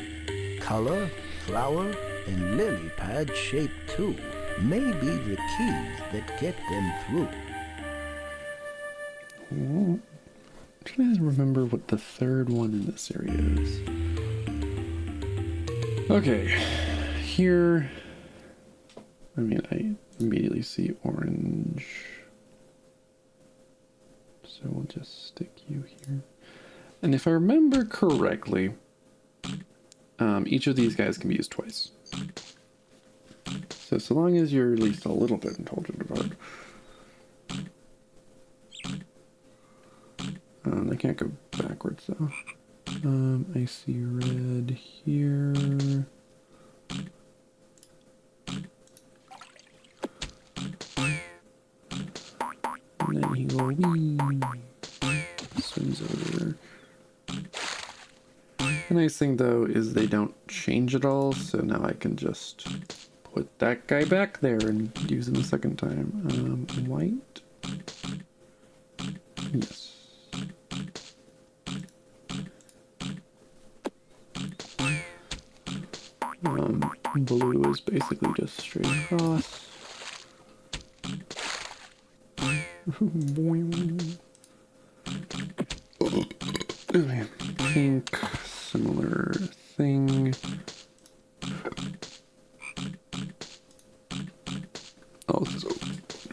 Color, flower, and lily pad shape too may be the keys that get them through. I'm trying to remember what the third one in this area is. Okay, here, I mean, I immediately see orange. So we'll just stick you here. And if I remember correctly, each of these guys can be used twice. So long as you're at least a little bit intelligent about it. They can't go backwards though. I see red here. And then he will swims over. The nice thing though is they don't change at all, so now I can just put that guy back there and use him the second time. White? Yes. Blue is basically just straight across. Pink, similar thing. Oh, so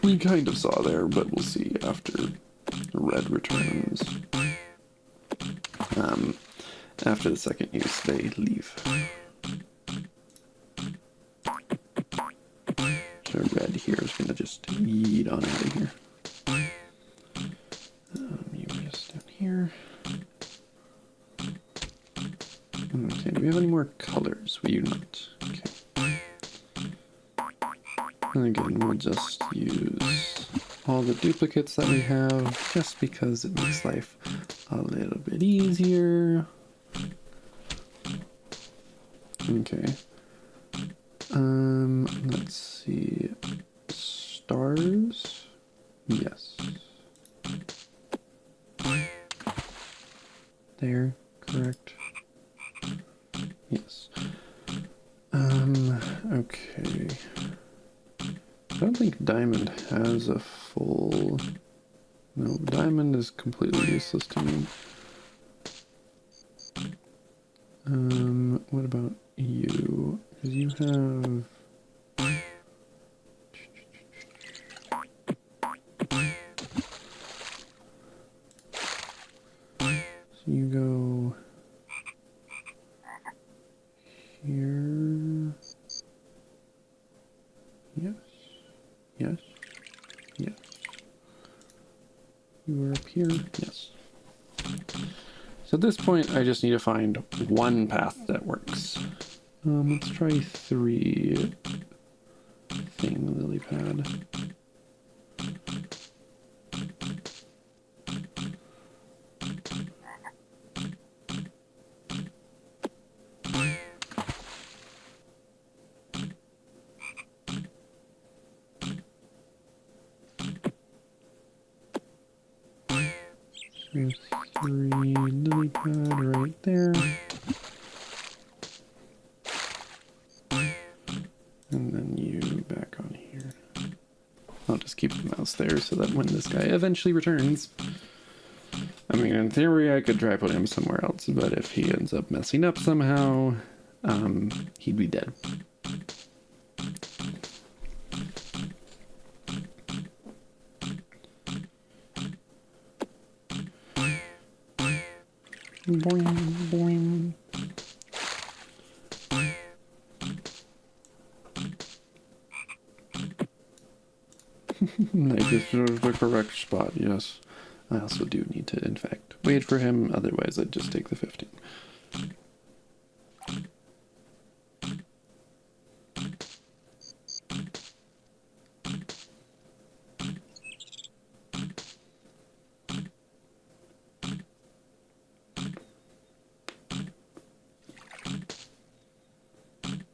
we kind of saw there, but we'll see after red returns. After the second use, they leave. So red here is going to just yeet on out of here. You were just down here. Okay, do we have any more colors? We do not. Okay. And again, we'll just use all the duplicates that we have, just because it makes life a little bit easier. Okay. Let's see. Stars? Yes. There, correct. Yes. Okay. I don't think diamond has a full... No, diamond is completely useless to me. What about you? Because you have... So you go... here... Yes. Yes. Yes. You are up here? Yes. So at this point, I just need to find one path that works. Let's try 3 thing lily pad. There's 3 lily pad right there. And then you back on here. I'll just keep the mouse there so that when this guy eventually returns, I mean, mean, in theory, I could try putting him somewhere else, but if he ends up messing up somehow, he'd be dead. Boing, boing. This is the correct spot, yes. I also do need to, in fact, wait for him, otherwise I'd just take the 15.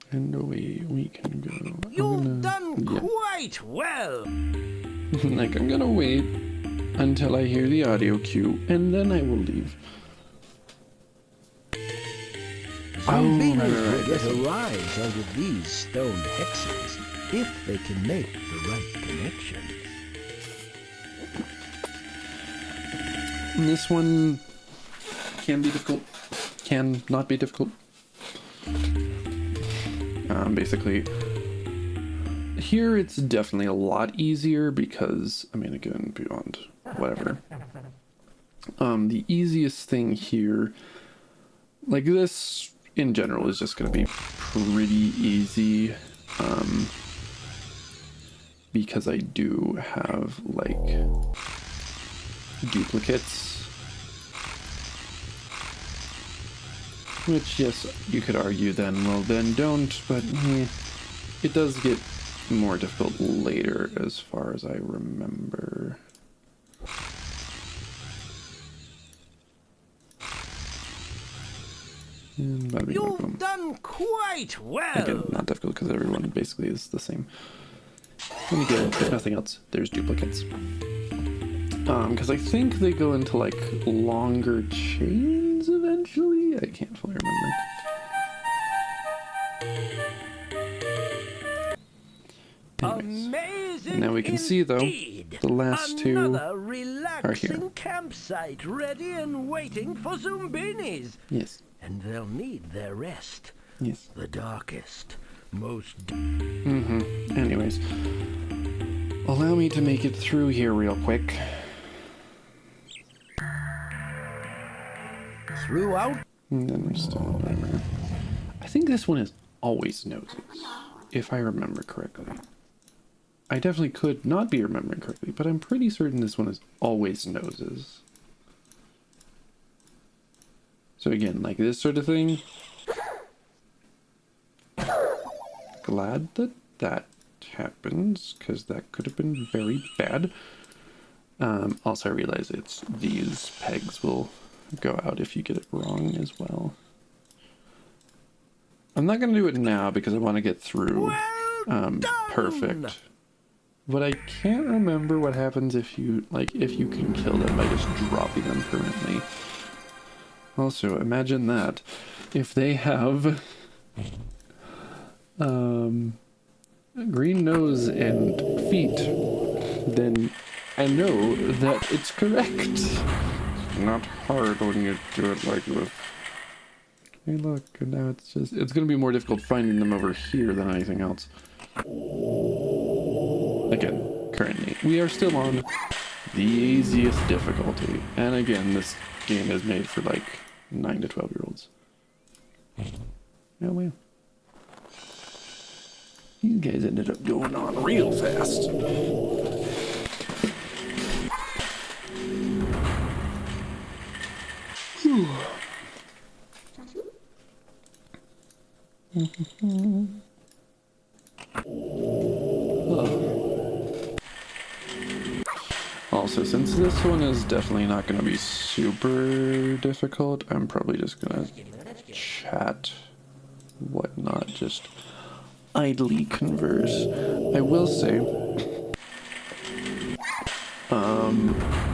And away we can go. You've done quite well. Like, I'm gonna wait until I hear the audio cue, and then I will leave. Zombinis right, will right, get a rise out of these stone hexes if they can make the right connections. This one can be difficult, can not be difficult. Basically, here it's definitely a lot easier because, I mean, again, beyond whatever. The easiest thing here, like this in general, is just going to be pretty easy, because I do have, like, duplicates. Which, yes, you could argue then, well then don't, but it does get more difficult later as far as I remember. And bada bing, bada boom. You've done quite well. Again, not difficult because everyone basically is the same. And again, if nothing else, there's duplicates. Because I think they go into like longer chains eventually. I can't fully remember. Anyways. Amazing. Now we can see though, indeed. the last two Another are relaxing here. campsite ready and waiting for Zoombinis. Yes. And they'll need their rest. Yes. The darkest, most... Anyways. Allow me to make it through here real quick. Throughout. And then we're still whatever. I think this one is always noses, if I remember correctly. I definitely could not be remembering correctly, but I'm pretty certain this one is always noses. So again, like this sort of thing. Glad that that happens, because that could have been very bad. Also, I realize it's these pegs will go out if you get it wrong as well. I'm not going to do it now because I want to get through perfect. But I can't remember what happens if you can kill them by just dropping them permanently. Also, imagine that if they have green nose and feet, then I know that it's correct. Not hard when you do it like this. Hey, look, and now it's gonna be more difficult finding them over here than anything else. Again, currently, we are still on the easiest difficulty. And again, this game is made for like 9 to 12-year-olds. Oh, wow. These guys ended up going on real fast. Whew. Also, since this one is definitely not going to be super difficult, I'm probably just going to chat, whatnot, just idly converse. I will say,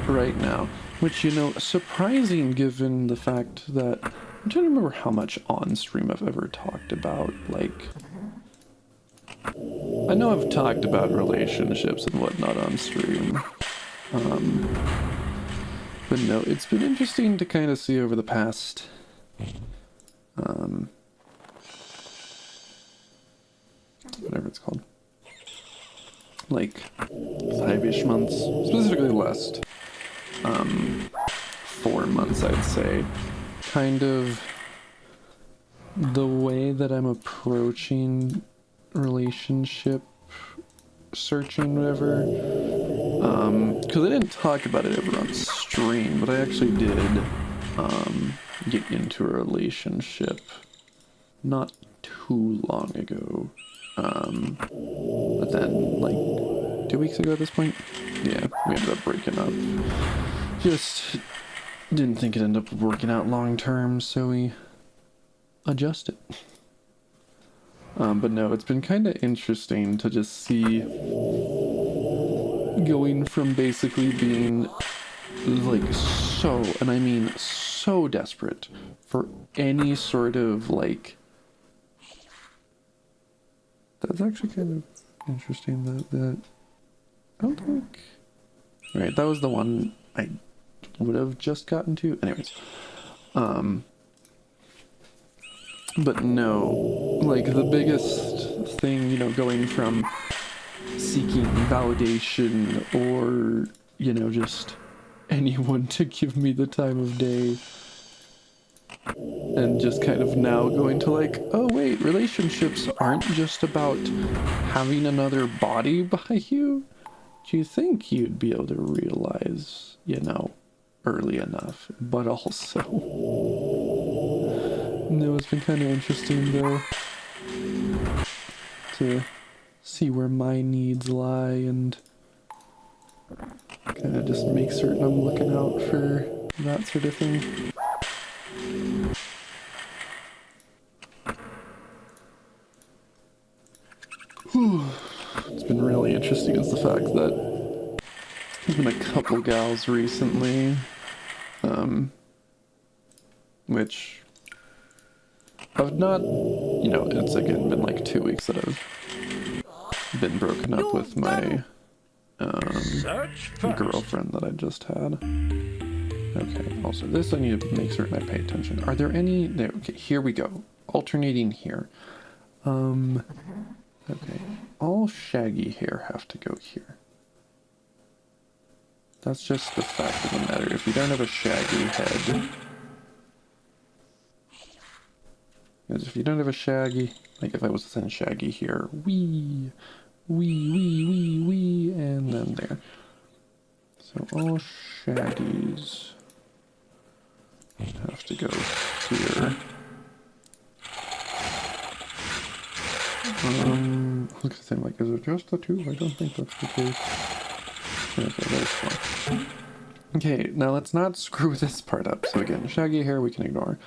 right now, which, you know, surprising given the fact that, I'm trying to remember how much on stream I've ever talked about, like, I know I've talked about relationships and whatnot on stream, But no, it's been interesting to kind of see over the past whatever it's called, like 5-ish months, specifically the last 4 months, I'd say, kind of the way that I'm approaching relationship searching, whatever. Because I didn't talk about it ever on stream, but I actually did get into a relationship not too long ago. But then, like, 2 weeks ago at this point, yeah, we ended up breaking up. Just didn't think it ended up working out long term, so we adjusted. But no, it's been kind of interesting to just see going from basically being like so, and I mean so desperate for any sort of like, that's actually kind of interesting that I don't think, right, that was the one I would have just gotten to anyways. But no, like the biggest thing, you know, going from seeking validation or, you know, just anyone to give me the time of day, and just kind of now going to like, oh wait, relationships aren't just about having another body by you. Do you think you'd be able to realize, you know, early enough? But also, no, it's been kind of interesting though to see where my needs lie and kind of just make certain I'm looking out for that sort of thing. Whew. It's been really interesting is the fact that there's been a couple gals recently, which I've not, you know, it's again been like 2 weeks that I've been broken up with my girlfriend that I just had. Okay, also this I need to make certain I pay attention. Are there any, there, okay, here we go. Alternating here. Okay, all shaggy hair have to go here. That's just the fact of the matter. If you don't have a shaggy head, because if you don't have a shaggy, like if I was to send shaggy here, wee, and then there. So all shaggies have to go here. I was gonna say, like, is it just the two? I don't think that's the case. Okay, that's fine. Okay, now let's not screw this part up. So again, shaggy hair we can ignore.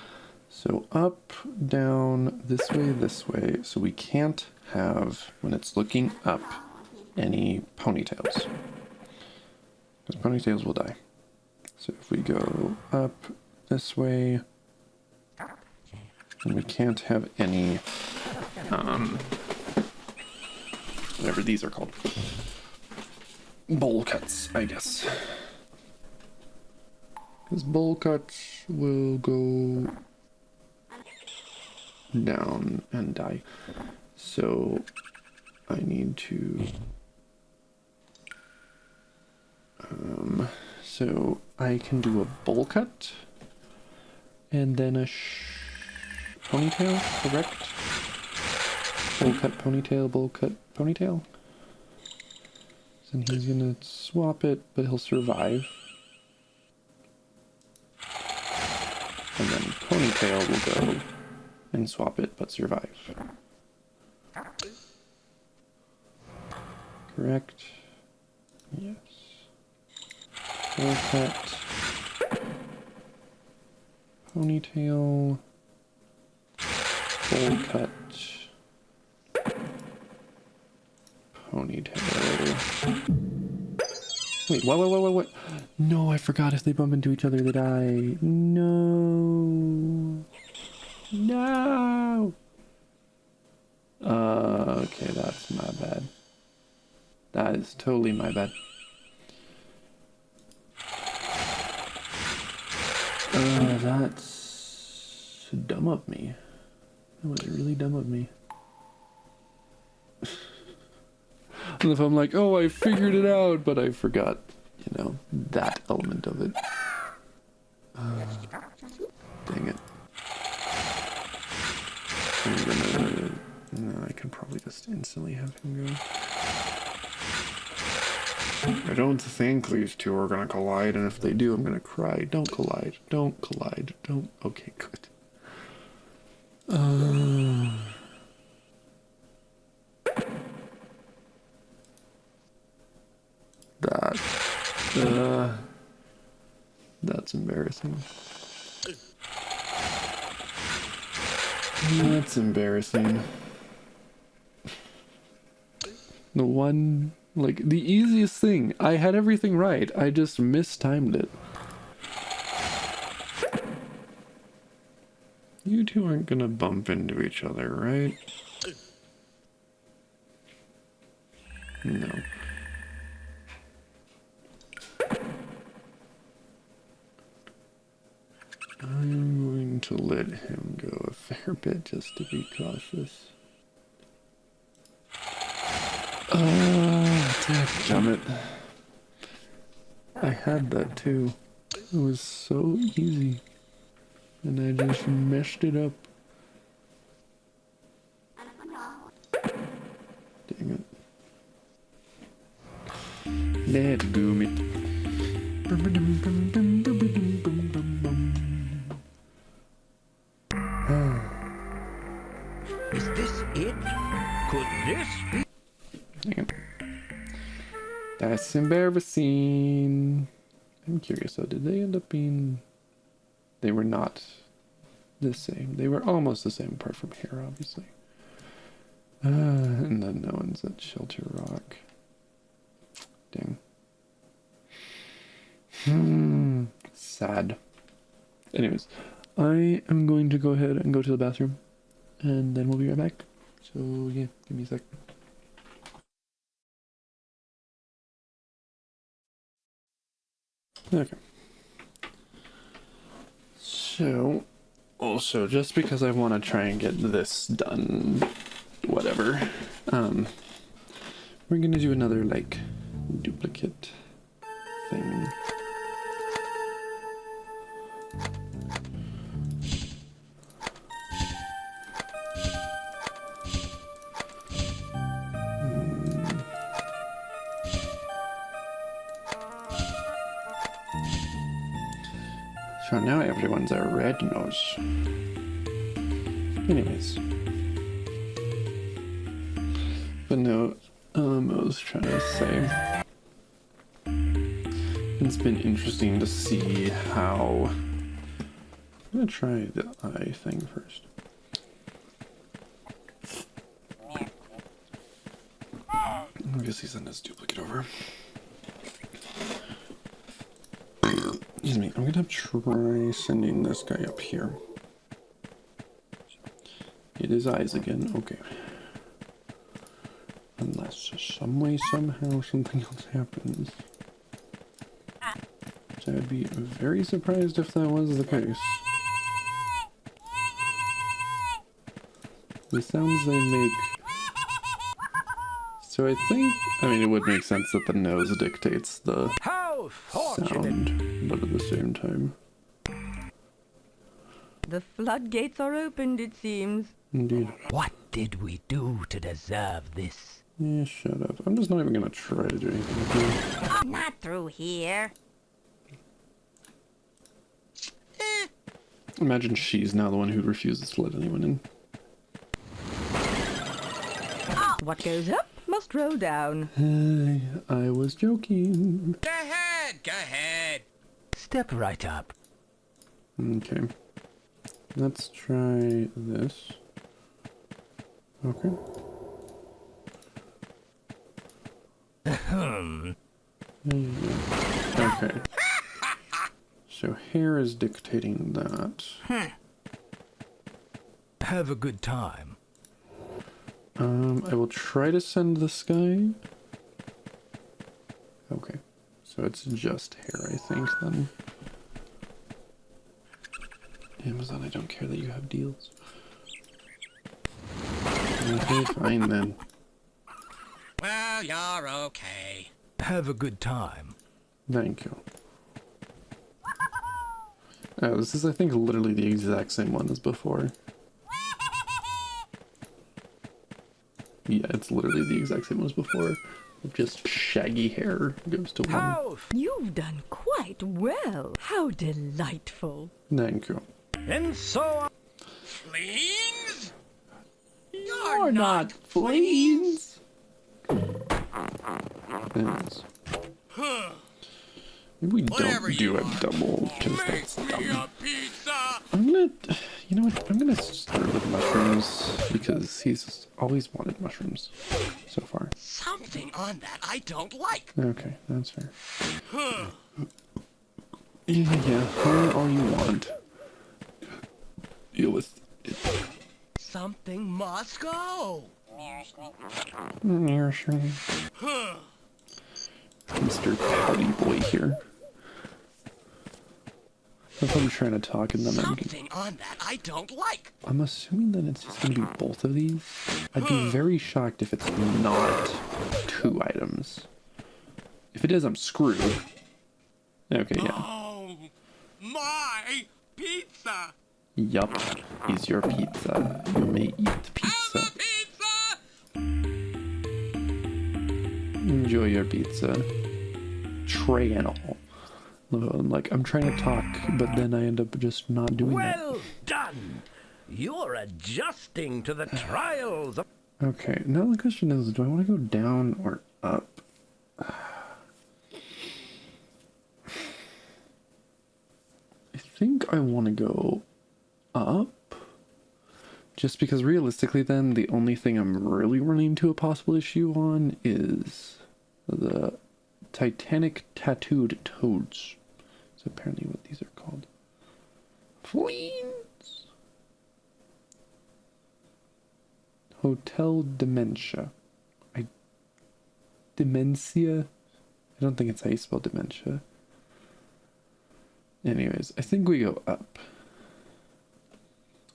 So up, down, this way, so we can't have, when it's looking up, any ponytails. Because ponytails will die. So if we go up this way, then we can't have any, whatever these are called. Bowl cuts, I guess. Because bowl cuts will go down and die. So I need to so I can do a bowl cut and then a ponytail, correct? Bowl cut, ponytail. And he's gonna swap it, but he'll survive. And then ponytail will go and swap it, but survive. Correct? Yes. Bowl cut. Ponytail. Bowl cut. Ponytail. Wait, what? No, I forgot if they bump into each other, they die. No. No. Okay, that's my bad. That is totally my bad. That's dumb of me. That was really dumb of me. And if I'm like, oh, I figured it out, but I forgot, you know, that element of it. Dang it. I'm gonna... No, I can probably just instantly have him go. I don't think these two are gonna collide, and if they do, I'm gonna cry. Don't collide. Don't collide. Don't... Okay, good. That's embarrassing. That's embarrassing. The one, like, the easiest thing. I had everything right. I just mistimed it. You two aren't gonna bump into each other, right? No. I'm going to let him go a fair bit just to be cautious. Dadgummit. I had that too. It was so easy. And I just messed it up. Dang it. Dadgummit. Is this it? Could this be? Dang it. That's embarrassing. I'm curious though, did they end up being... They were not the same. They were almost the same apart from hair, obviously. And then no one's at Shelter Rock. Dang. Sad. Anyways, I am going to go ahead and go to the bathroom, and then we'll be right back. So yeah, give me a sec. Okay. So, also, just because I want to try and get this done, whatever, we're gonna do another, like, duplicate thing. So now everyone's a red nose. Anyways. But no, I was trying to say, it's been interesting to see how... I'm gonna try the eye thing first. I guess he sent his duplicate over. Excuse me, I'm gonna try sending this guy up here. Get his eyes again, okay. Unless some way, somehow, something else happens. So I'd be very surprised if that was the case. The sounds they make... So I think... I mean, it would make sense that the nose dictates the sound, but at the same time... The floodgates are opened, it seems. Indeed. What did we do to deserve this? Yeah, shut up. I'm just not even gonna try to do anything with you. Not through here. Imagine she's now the one who refuses to let anyone in. What goes up must roll down. Hey, I was joking. Go ahead, go ahead. Step right up. Okay. Let's try this. Okay. Okay. So hair is dictating that. Have a good time. I will try to send this guy. Okay. So it's just hair, I think, then. Amazon, I don't care that you have deals. Okay, fine then. Well, you're okay. Have a good time. Thank you. Oh, this is, I think, literally the exact same one as before. Yeah, it's literally the exact same one as before. Just shaggy hair goes to one. House! You've done quite well. How delightful. Thank you. And so Fleens? You're not fleas. Anyways. Huh. Maybe we Whatever don't do you a are, double, because Make that's me dumb. a pizza! I'm gonna, you know what, I'm gonna start with mushrooms, because he's always wanted mushrooms, so far. Something on that I don't like. Okay, that's fair. Huh. Yeah, all you want. Deal with it. Something must go. Huh. Mr. Pouty Boy here. If I'm trying to talk and then Something on that I don't like. I'm assuming that it's just gonna be both of these. I'd be very shocked if it's not 2 items. If it is, I'm screwed. Okay, yeah. Oh, my pizza. Yup, is your pizza. You may eat pizza. Pizza! Enjoy your pizza. Tray and all. I'm like, I'm trying to talk, but then I end up just not doing that. well done. You're adjusting to the trials of... Okay, now the question is, do I want to go down or up? I think I want to go up. Just because realistically then, the only thing I'm really running into a possible issue on is the Titanic Tattooed Toads. That's apparently what these are called. Fleens! Hotel Dementia. Dementia? I don't think it's how you spell dementia. Anyways, I think we go up.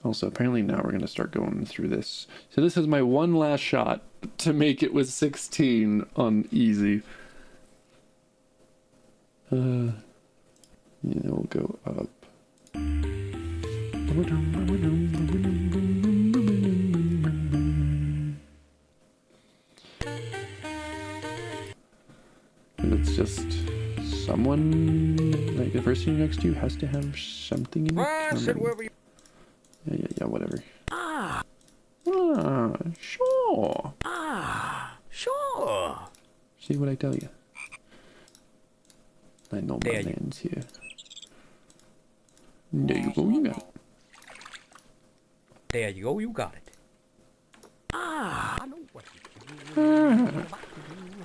Also, apparently now we're going to start going through this. So this is my one last shot to make it with 16 on easy. Yeah, we'll go up. It's just someone, like the person next to you has to have something in I said common. wherever you... Yeah, whatever. Ah, Sure. sure. See what I tell you. I know my There you- man's here. There you go, you got it. There you go, you got it. I know what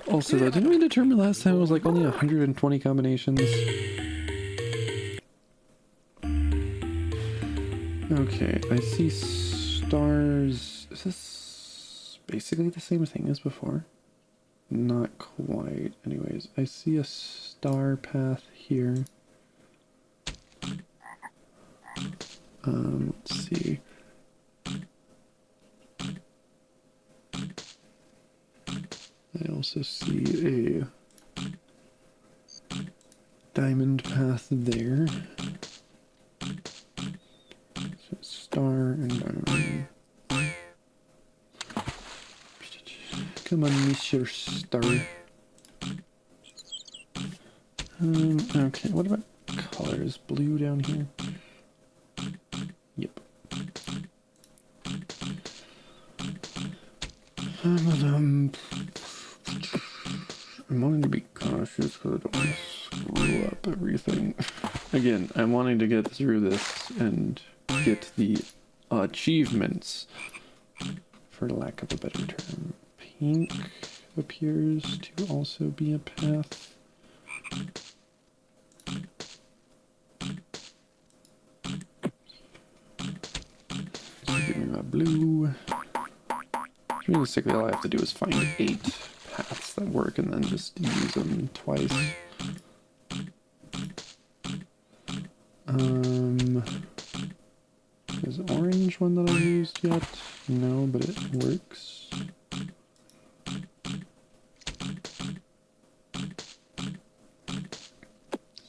Also, though, didn't we determine last time it was like only 120 combinations? Okay, I see stars. Is this basically the same thing as before? Not quite. Anyways, I see a star path here. Let's see. I also see a diamond path there. So star and diamond. Come on, Monsieur Star. Okay, what about colors? Blue down here? Yep. I'm wanting to be cautious because I don't want to screw up everything. Again, I'm wanting to get through this and get the achievements, for lack of a better term. Pink appears to also be a path. So give me my blue. Realistically, all I have to do is find 8 paths that work and then just use them twice. Is orange one that I used yet? No, but it works.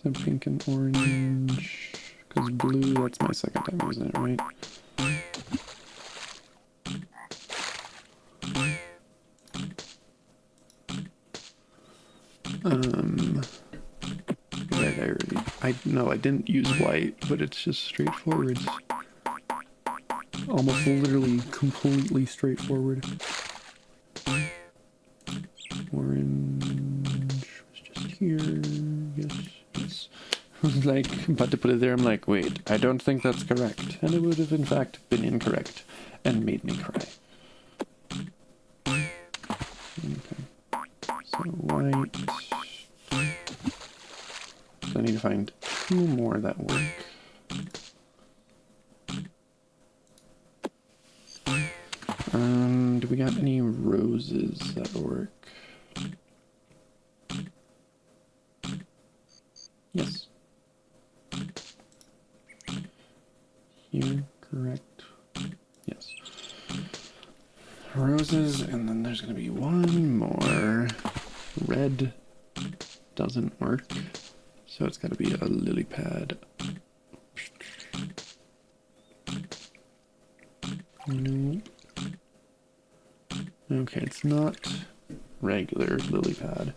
So pink and orange. Because blue, that's my second time using it, right? Red, I didn't use white, but it's just straightforward. Almost literally completely straightforward. Orange was just here. Yes. I was like about to put it there. I'm like, wait, I don't think that's correct. And it would have in fact been incorrect and made me cry. Okay. So white. So I need to find 2 more that work. Do we got any roses that work? Yes. Here, correct. Yes. Roses, and then there's gonna be one more. Red doesn't work, so it's gotta be a lily pad. No. Okay, it's not regular lily pad.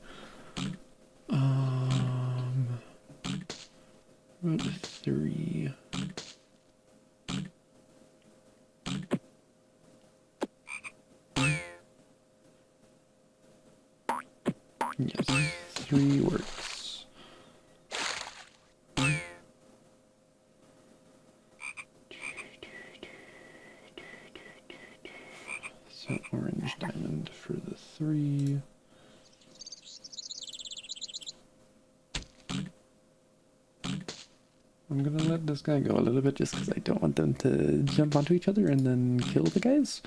About 3. Yes, 3 works. So orange diamond for the 3. I'm gonna let this guy go a little bit just because I don't want them to jump onto each other and then kill the guys.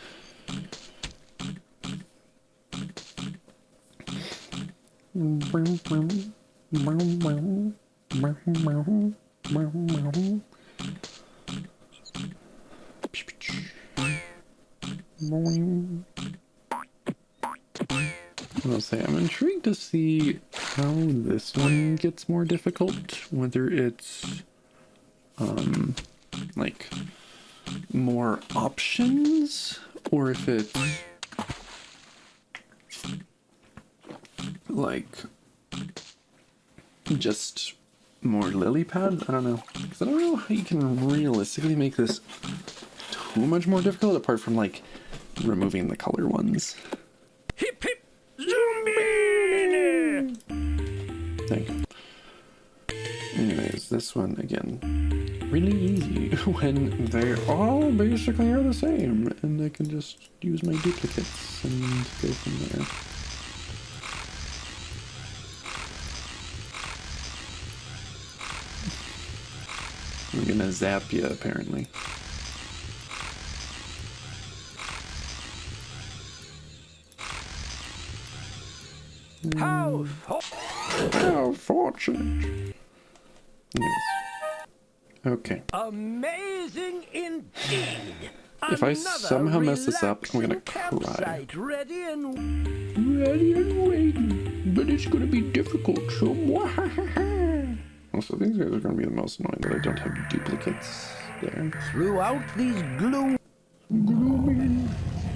I'll say I'm intrigued to see how this one gets more difficult, whether it's like more options or if it's like just more lily pads. I don't know, because I don't know how you can realistically make this too much more difficult apart from like removing the color ones. Hip hip Zoombinis! Thank you. Anyways, this one again, really easy when they all basically are the same, and I can just use my duplicates and go from there. I'm gonna zap you, apparently. How fortunate. Yes. Okay. amazing indeed! If I somehow mess this up, I'm gonna cry. Ready and waiting, but it's gonna be difficult, so also, these guys are gonna be the most annoying that I don't have duplicates there. throughout these gloom.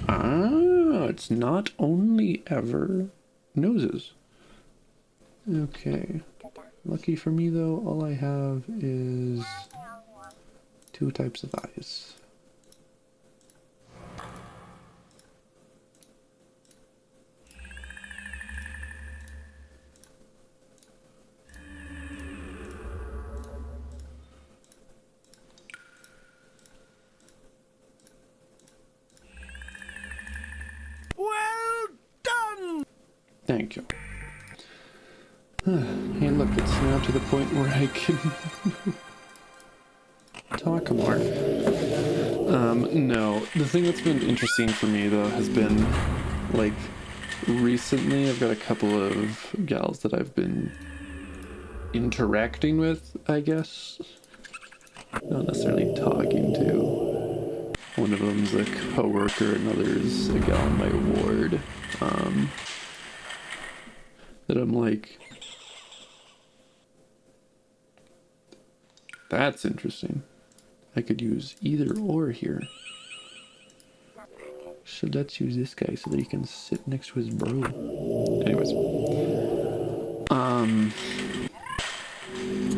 Ah, it's not only ever noses. Okay. Lucky for me though, all I have is 2 types of eyes. Well done! Thank you. Hey look, it's now to the point where I can talk more. No, the thing that's been interesting for me though has been, like, recently I've got a couple of gals that I've been interacting with, I guess. Not necessarily talking to. One of them's a coworker, another's a gal in my ward. That I'm like, that's interesting. I could use either or here. So let's use this guy so that he can sit next to his bro. Anyways.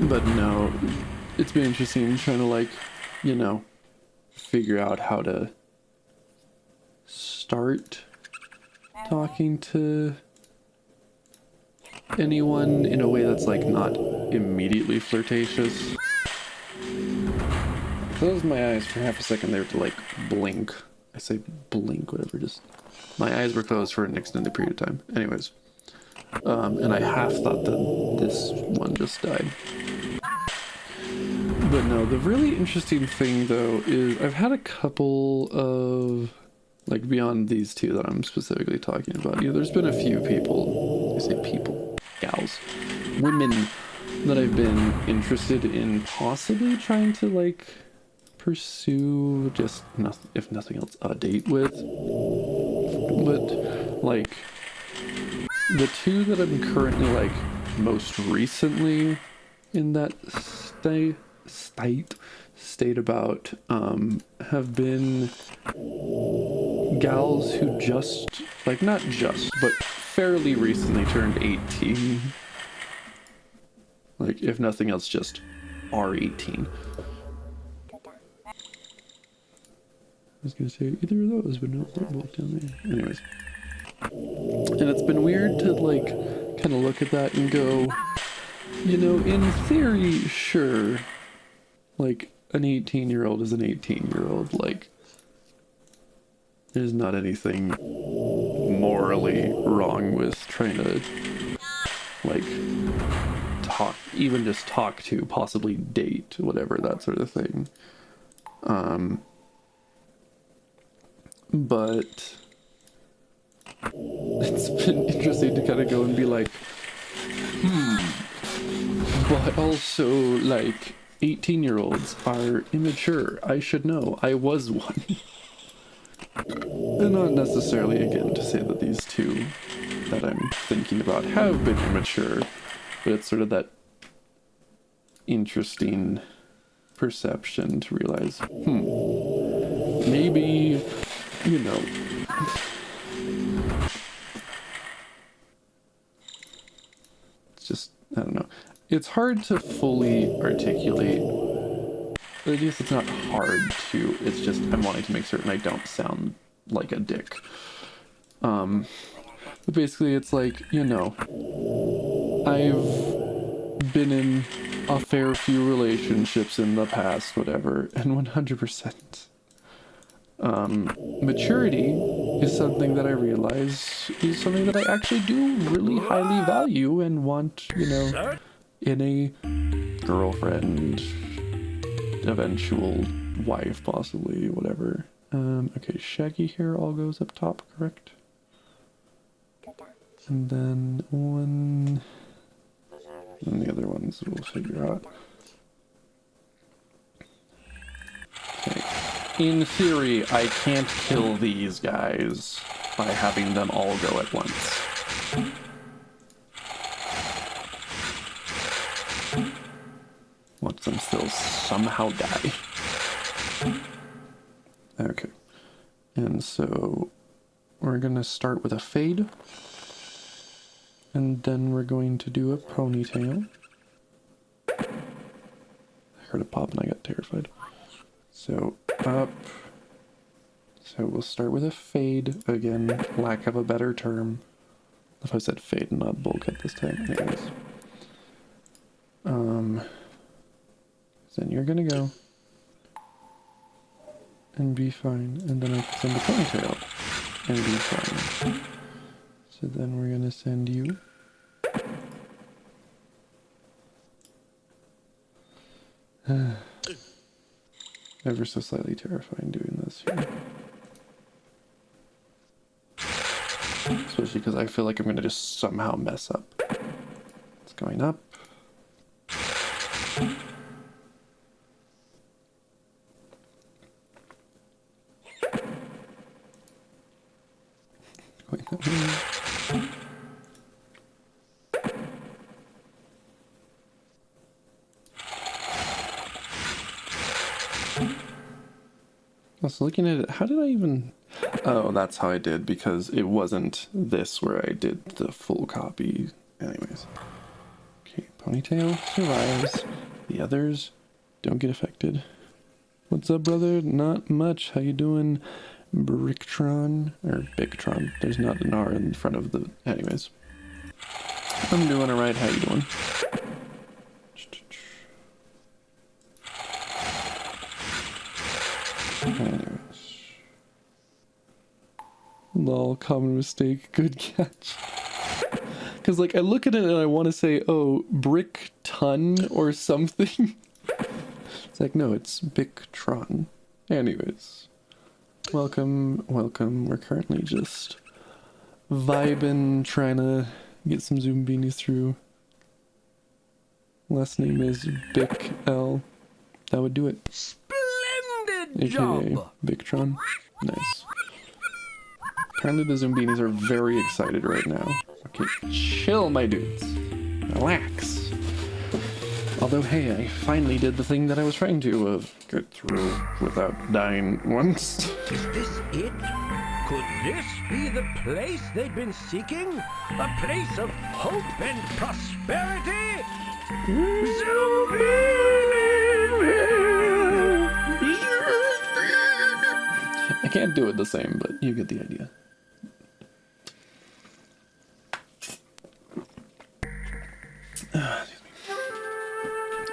But no, it's been interesting trying to, like, you know, figure out how to start talking to anyone in a way that's, like, not immediately flirtatious. I closed my eyes for half a second there to, like, blink. I say blink, whatever, just... My eyes were closed for an extended period of time. Anyways. And I half thought that this one just died. But no, the really interesting thing, though, is I've had a couple of... Like, beyond these two that I'm specifically talking about. You know, there's been a few people... I say people. Gals. Women that I've been interested in possibly trying to, like... pursue just, if nothing else, a date with. But, like, the two that I'm currently, like, most recently in that state about, have been gals who just, like, not just, but fairly recently turned 18. Like, if nothing else, just are 18. I was gonna say either of those, but no, they're both down there. Anyways. And it's been weird to, like, kind of look at that and go, you know, in theory, sure. Like, an 18-year-old is an 18-year-old. Like, there's not anything morally wrong with trying to, like, talk, even just talk to, possibly date, whatever, that sort of thing. But it's been interesting to kind of go and be like, but also, like, 18-year-olds are immature. I should know. I was one. And not necessarily, again, to say that these two that I'm thinking about have been immature, but it's sort of that interesting perception to realize, maybe... You know, it's just, I don't know. It's hard to fully articulate. I guess it's not hard to, it's just I'm wanting to make certain I don't sound like a dick. But basically it's like, you know, I've been in a fair few relationships in the past, whatever, and 100%. Maturity is something that I realize is something that I actually do really highly value and want, you know, in a girlfriend, eventual wife, possibly, whatever. Okay, shaggy hair all goes up top, correct? And then one... And the other ones we'll figure out. Okay. In theory, I can't kill these guys by having them all go at once. Watch them still somehow die. Okay. And so we're gonna start with a fade. And then we're going to do a ponytail. I heard a pop and I got terrified. So, up. So we'll start with a fade. Again, lack of a better term. If I said fade and not bowl cut this time. Anyways. Then you're gonna go. And be fine. And then I can send the ponytail. And be fine. So then we're gonna send you. Ever so slightly terrifying doing this here. Especially because I feel like I'm gonna just somehow mess up. It's going up. I was looking at it. How did I even... Oh, that's how I did, because it wasn't this where I did the full copy. Anyways. Okay, Ponytail survives. The others don't get affected. What's up, brother? Not much. How you doing? Bricktron? Or Bictron. There's not an R in front of the... Anyways. I'm doing alright. How you doing? Anyways. Lol, common mistake. Good catch. Because, like, I look at it and I want to say, oh, brick ton or something. It's like, no, it's Bictron. Anyways. Welcome, welcome. We're currently just vibing, trying to get some Zoombinis through. Last name is Bic L. That would do it. Splendid AKA job! Bictron. Nice. Apparently the Zoombinis are very excited right now. Okay, chill, my dudes. Relax. Although, hey, I finally did the thing that I was trying to get through without dying once. Is this it? Could this be the place they'd been seeking? A place of hope and prosperity? I can't do it the same, but you get the idea.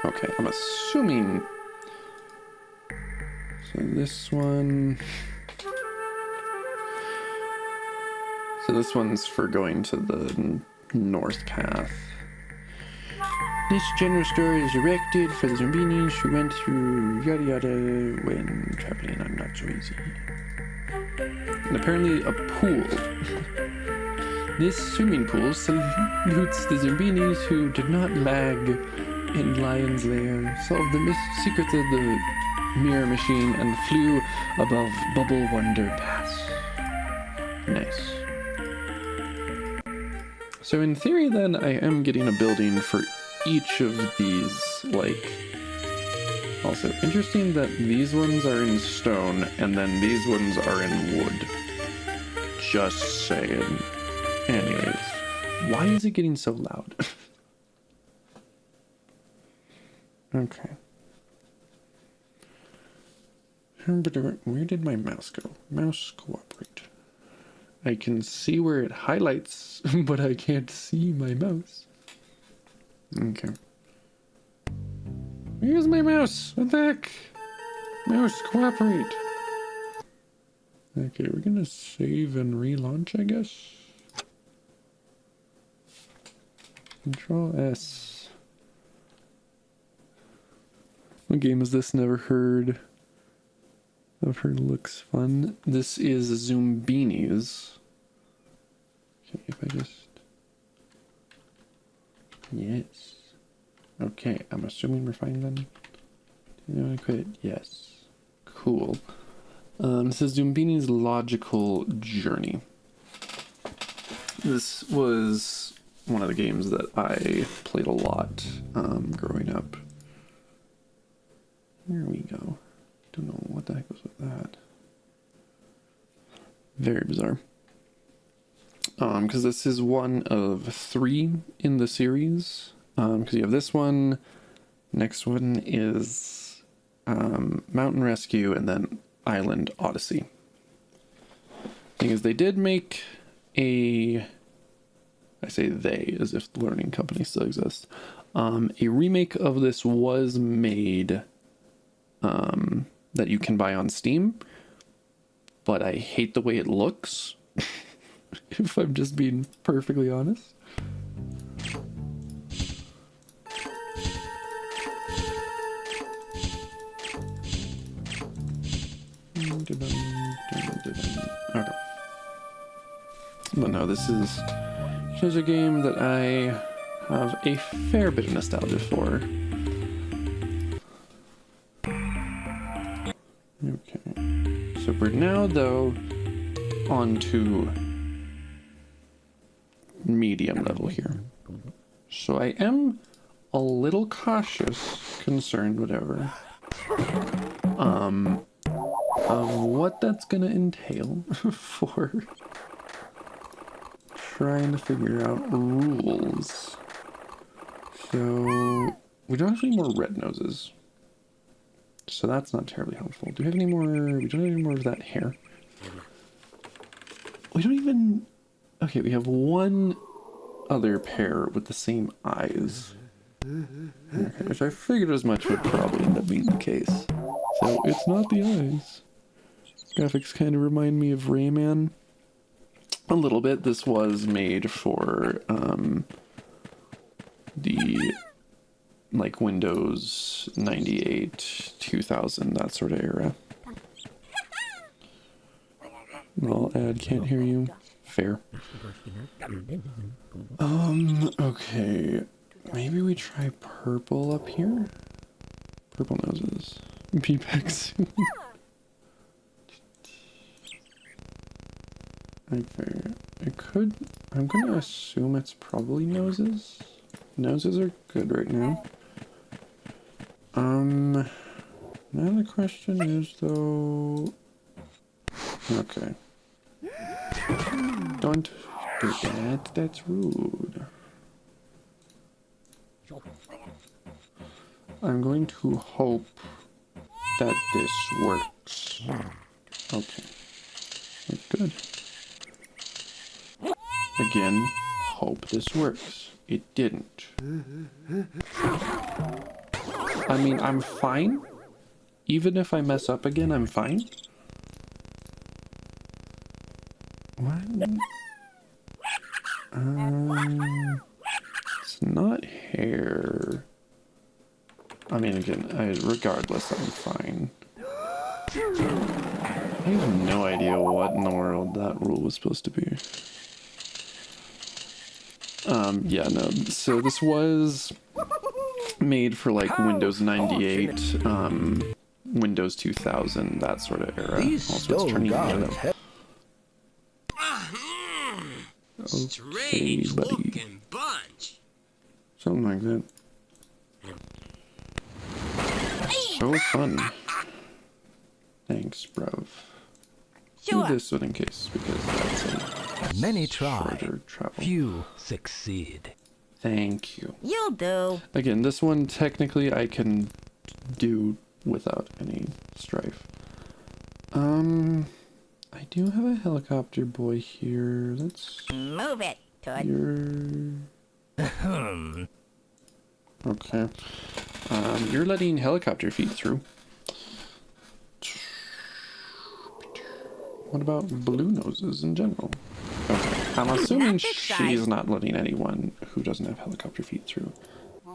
Okay, I'm assuming... So this one... So this one's for going to the north path. This general store is erected for the Zoombinis who went through yada yada when traveling on Not So Easy. And apparently a pool. This swimming pool salutes the Zoombinis who did not lag in Lion's Lair, solved the secrets of the mirror machine, and flew above Bubble Wonder Pass. Nice. So in theory then, I am getting a building for each of these, like... Also, interesting that these ones are in stone, and then these ones are in wood. Just saying. Anyways, why is it getting so loud? Okay. Where did my mouse go? Mouse cooperate. I can see where it highlights, but I can't see my mouse. Okay. Where's my mouse? What the heck? Mouse, cooperate. Okay, we're gonna save and relaunch, I guess. Control S. What game is this? Never heard. I've heard it looks fun. This is Zoombinis. Okay, if I just... Yes. Okay, I'm assuming we're fine then. Do you want to quit? Yes. Cool. This is Zoombinis Logical Journey. This was one of the games that I played a lot growing up. Here we go. Don't know what the heck was with that. Very bizarre. Because this is one of 3 in the series. Because you have this one, next one is Mountain Rescue, and then Island Odyssey. Thing is, they did make a... I say they, as if the learning company still exists. A remake of this was made... that you can buy on Steam, but I hate the way it looks, if I'm just being perfectly honest. Okay. But no, this is just a game that I have a fair bit of nostalgia for. Okay, so we're now, though, on to medium level here. So I am a little cautious, concerned, whatever, of what that's gonna entail for trying to figure out rules. So we don't have any more red noses, so that's not terribly helpful. Do we have any more? We don't have any more of that hair. We don't even. Okay, we have one other pair with the same eyes. Okay, which I figured as much would probably end up being the case. So it's not the eyes. Graphics kind of remind me of Rayman a little bit. This was made for the like Windows 98, 2000, that sort of era. Well, ad can't hear you. Fair. Okay. Maybe we try purple up here? Purple noses. Be back soon. Okay. It could... I'm gonna assume it's probably noses. Noses are good right now. Now the question is, though... Okay. Don't do that. That's rude. I'm going to hope that this works. Okay. Good. Again, hope this works. It didn't. I mean, I'm fine. Even if I mess up again, I'm fine. What? It's not hair. I mean, again, regardless, I'm fine. I have no idea what in the world that rule was supposed to be. Yeah, no. So this was made for like Windows 98, Windows 2000, that sort of era. Also, it's turning yellow. Okay, buddy. Something like that. So fun. Thanks, bruv. Sure. Do this one in case, because that's a Many try, shorter travel. few succeed. Thank you. You'll do. Again, this one technically I can do without any strife. I do have a helicopter boy here. Let's Move it, Todd. Okay. You're letting helicopter feet through. What about blue noses in general? Okay. I'm assuming Not this she's side. not letting anyone who doesn't have helicopter feet through.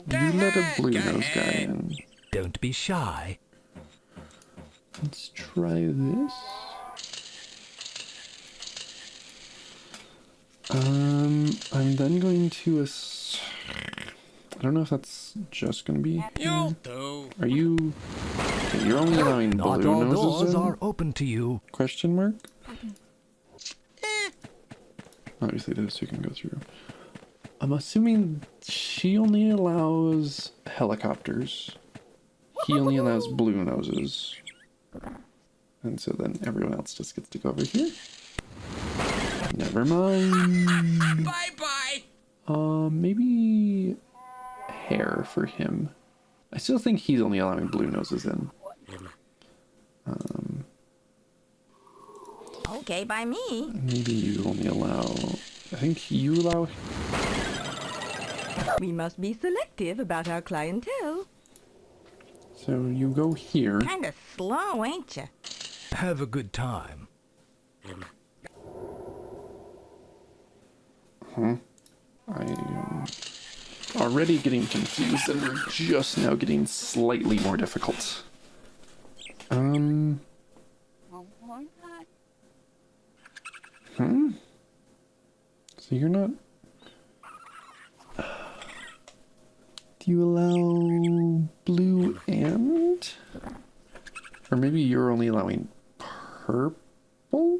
You let a blue nose guy in. Don't be shy. Let's try this. I'm then going to I don't know if that's just going to be here. Are you... Okay, you're only allowing Not blue all noses doors in? are open to you. Question mark? Obviously those two can go through. I'm assuming she only allows helicopters. He only allows blue noses. And so then everyone else just gets to go over here. Never mind. Bye-bye. Maybe hair for him. I still think he's only allowing blue noses in. Okay, by me. Maybe you only allow... I think you allow... We must be selective about our clientele. So you go here. Kinda slow, ain't ya? Have a good time. I am already getting confused and we're just now getting slightly more difficult. So you're not... Do you allow blue and? Or maybe you're only allowing purple?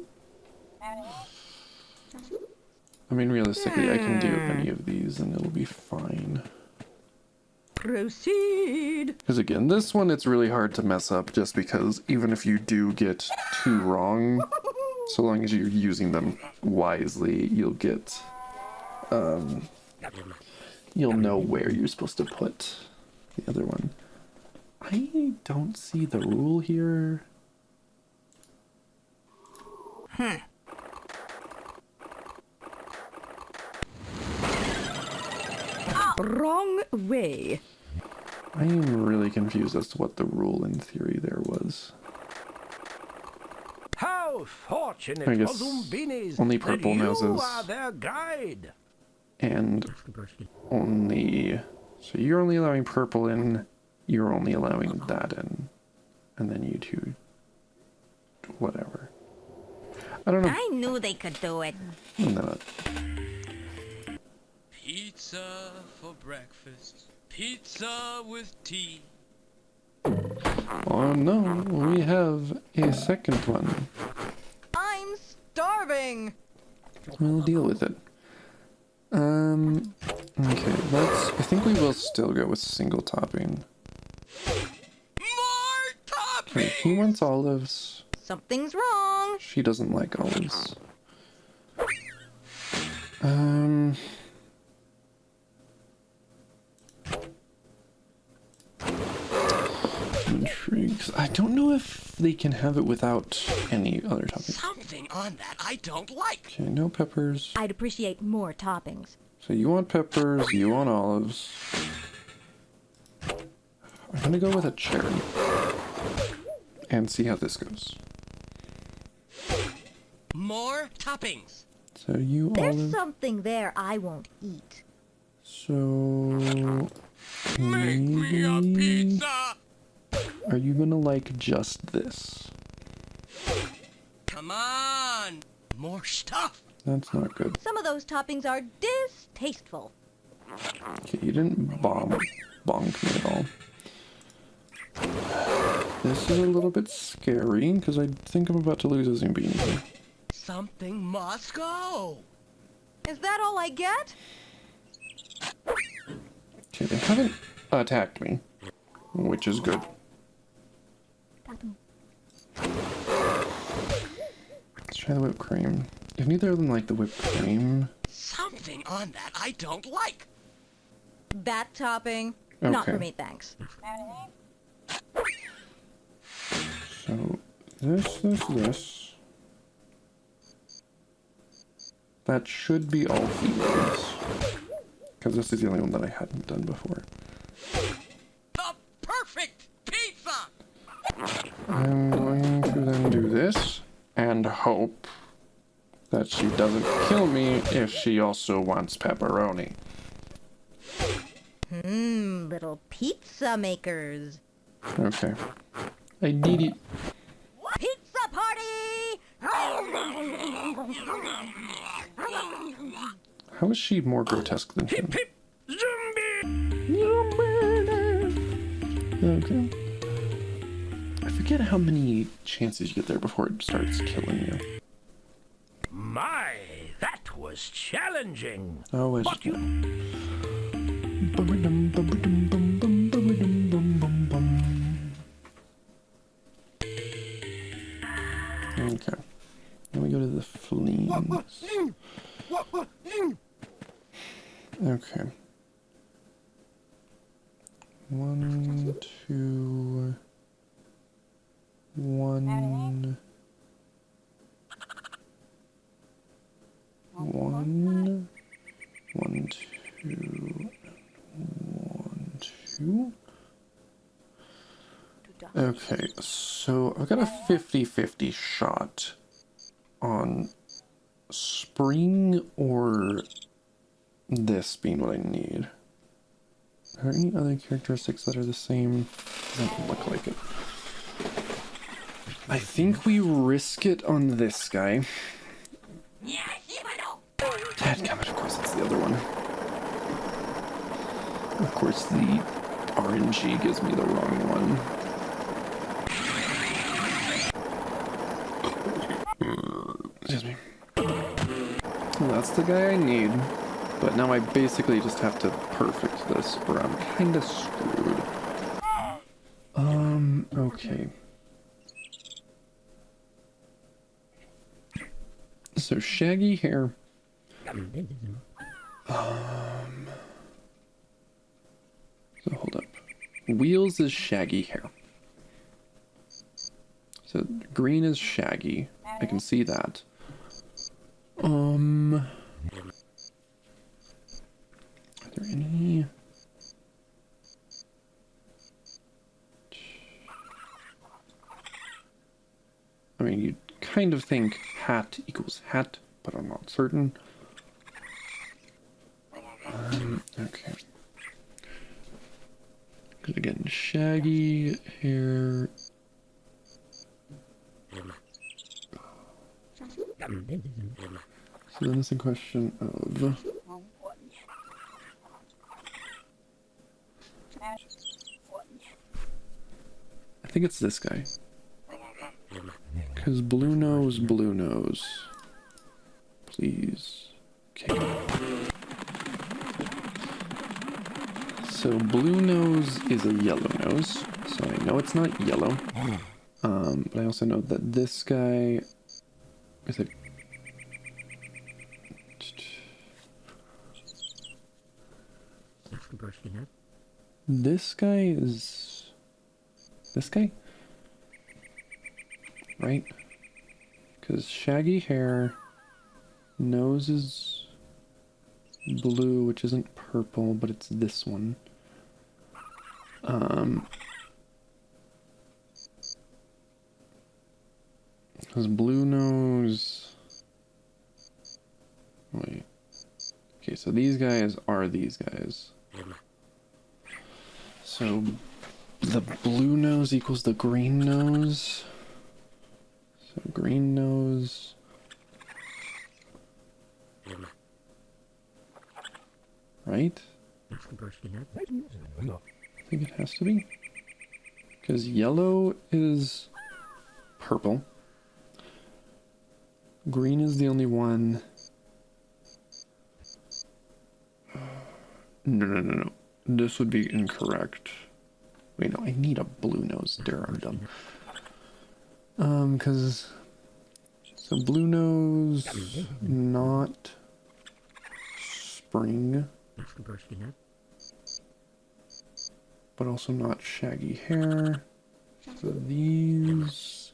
I mean, realistically, I can do any of these and it'll be fine. Proceed. Because again, this one, it's really hard to mess up just because even if you do get 2 wrong, so long as you're using them wisely, you'll get, you'll know where you're supposed to put the other one. I don't see the rule here. Wrong way. I am really confused as to what the rule in theory there was. How fortunate I for guess Zoombinis only that purple you knows this. are their guide. And only... So you're only allowing purple in, you're only allowing that in. And then you two... Whatever. I don't know. I knew they could do it. No. Pizza for breakfast. Pizza with tea. Oh no, we have a second one. I'm starving. We'll deal with it. Okay, I think we will still go with single topping. More toppings! Okay, he wants olives. Something's wrong. She doesn't like olives. Intrigues. I don't know if they can have it without any other toppings. Something on that I don't like. Okay, no peppers. I'd appreciate more toppings. So you want peppers, you want olives. I'm gonna go with a cherry. And see how this goes. More toppings. So you There's olive. something there I won't eat. So Make me a maybe pizza. are you gonna like just this? Come on. More stuff. That's not good. Some of those toppings are distasteful. Okay, you didn't bonk me at all. This is a little bit scary because I think I'm about to lose a Zombini here. Something must go. Is that all I get? Okay, they haven't attacked me, which is good. Let's try the whipped cream. If neither of them like the whipped cream... Something on that I don't like. That topping? Not for Okay. me, thanks. So, this. That should be all heroes. Because this is the only one that I hadn't done before. The perfect pizza. I'm going to then do this, and hope that she doesn't kill me if she also wants pepperoni. Little pizza makers. Okay. I need it. Pizza party! How is she more grotesque than him? Okay. I forget how many chances you get there before it starts killing you. My, that was challenging. Oh, it's... But you Okay. Then we go to the fleas. Okay. 1, 2... 1... 1... 1, 2... 1, 2... Okay, so I've got a 50-50 shot on spring or this being what I need. Are there any other characteristics that are the same? Doesn't look like it. I think we risk it on this guy. Dadgummit, of course it's the other one. Of course the RNG gives me the wrong one. Excuse me. That's the guy I need. But now I basically just have to perfect this, or I'm kinda screwed. Okay. So shaggy hair. So hold up. Wheels is shaggy hair. So green is shaggy. I can see that. Are there any? I mean, you'd kind of think hat equals hat, but I'm not certain. Okay. Because again, shaggy hair. So then it's a question of... I think it's this guy. Because blue nose, blue nose. Please. Okay. So blue nose is a yellow nose. So I know it's not yellow. But I also know that this guy is a... This guy is... This guy? Right? Because shaggy hair, nose is blue, which isn't purple, but it's this one. Because blue nose... Wait. Okay, so these guys are these guys. So the blue nose equals the green nose. So green nose. Right? I think it has to be. Because yellow is purple. Green is the only one. No. This would be incorrect. Wait, no, I need a blue nose. There, I'm dumb. Because... So blue nose, not spring. But also not shaggy hair. So these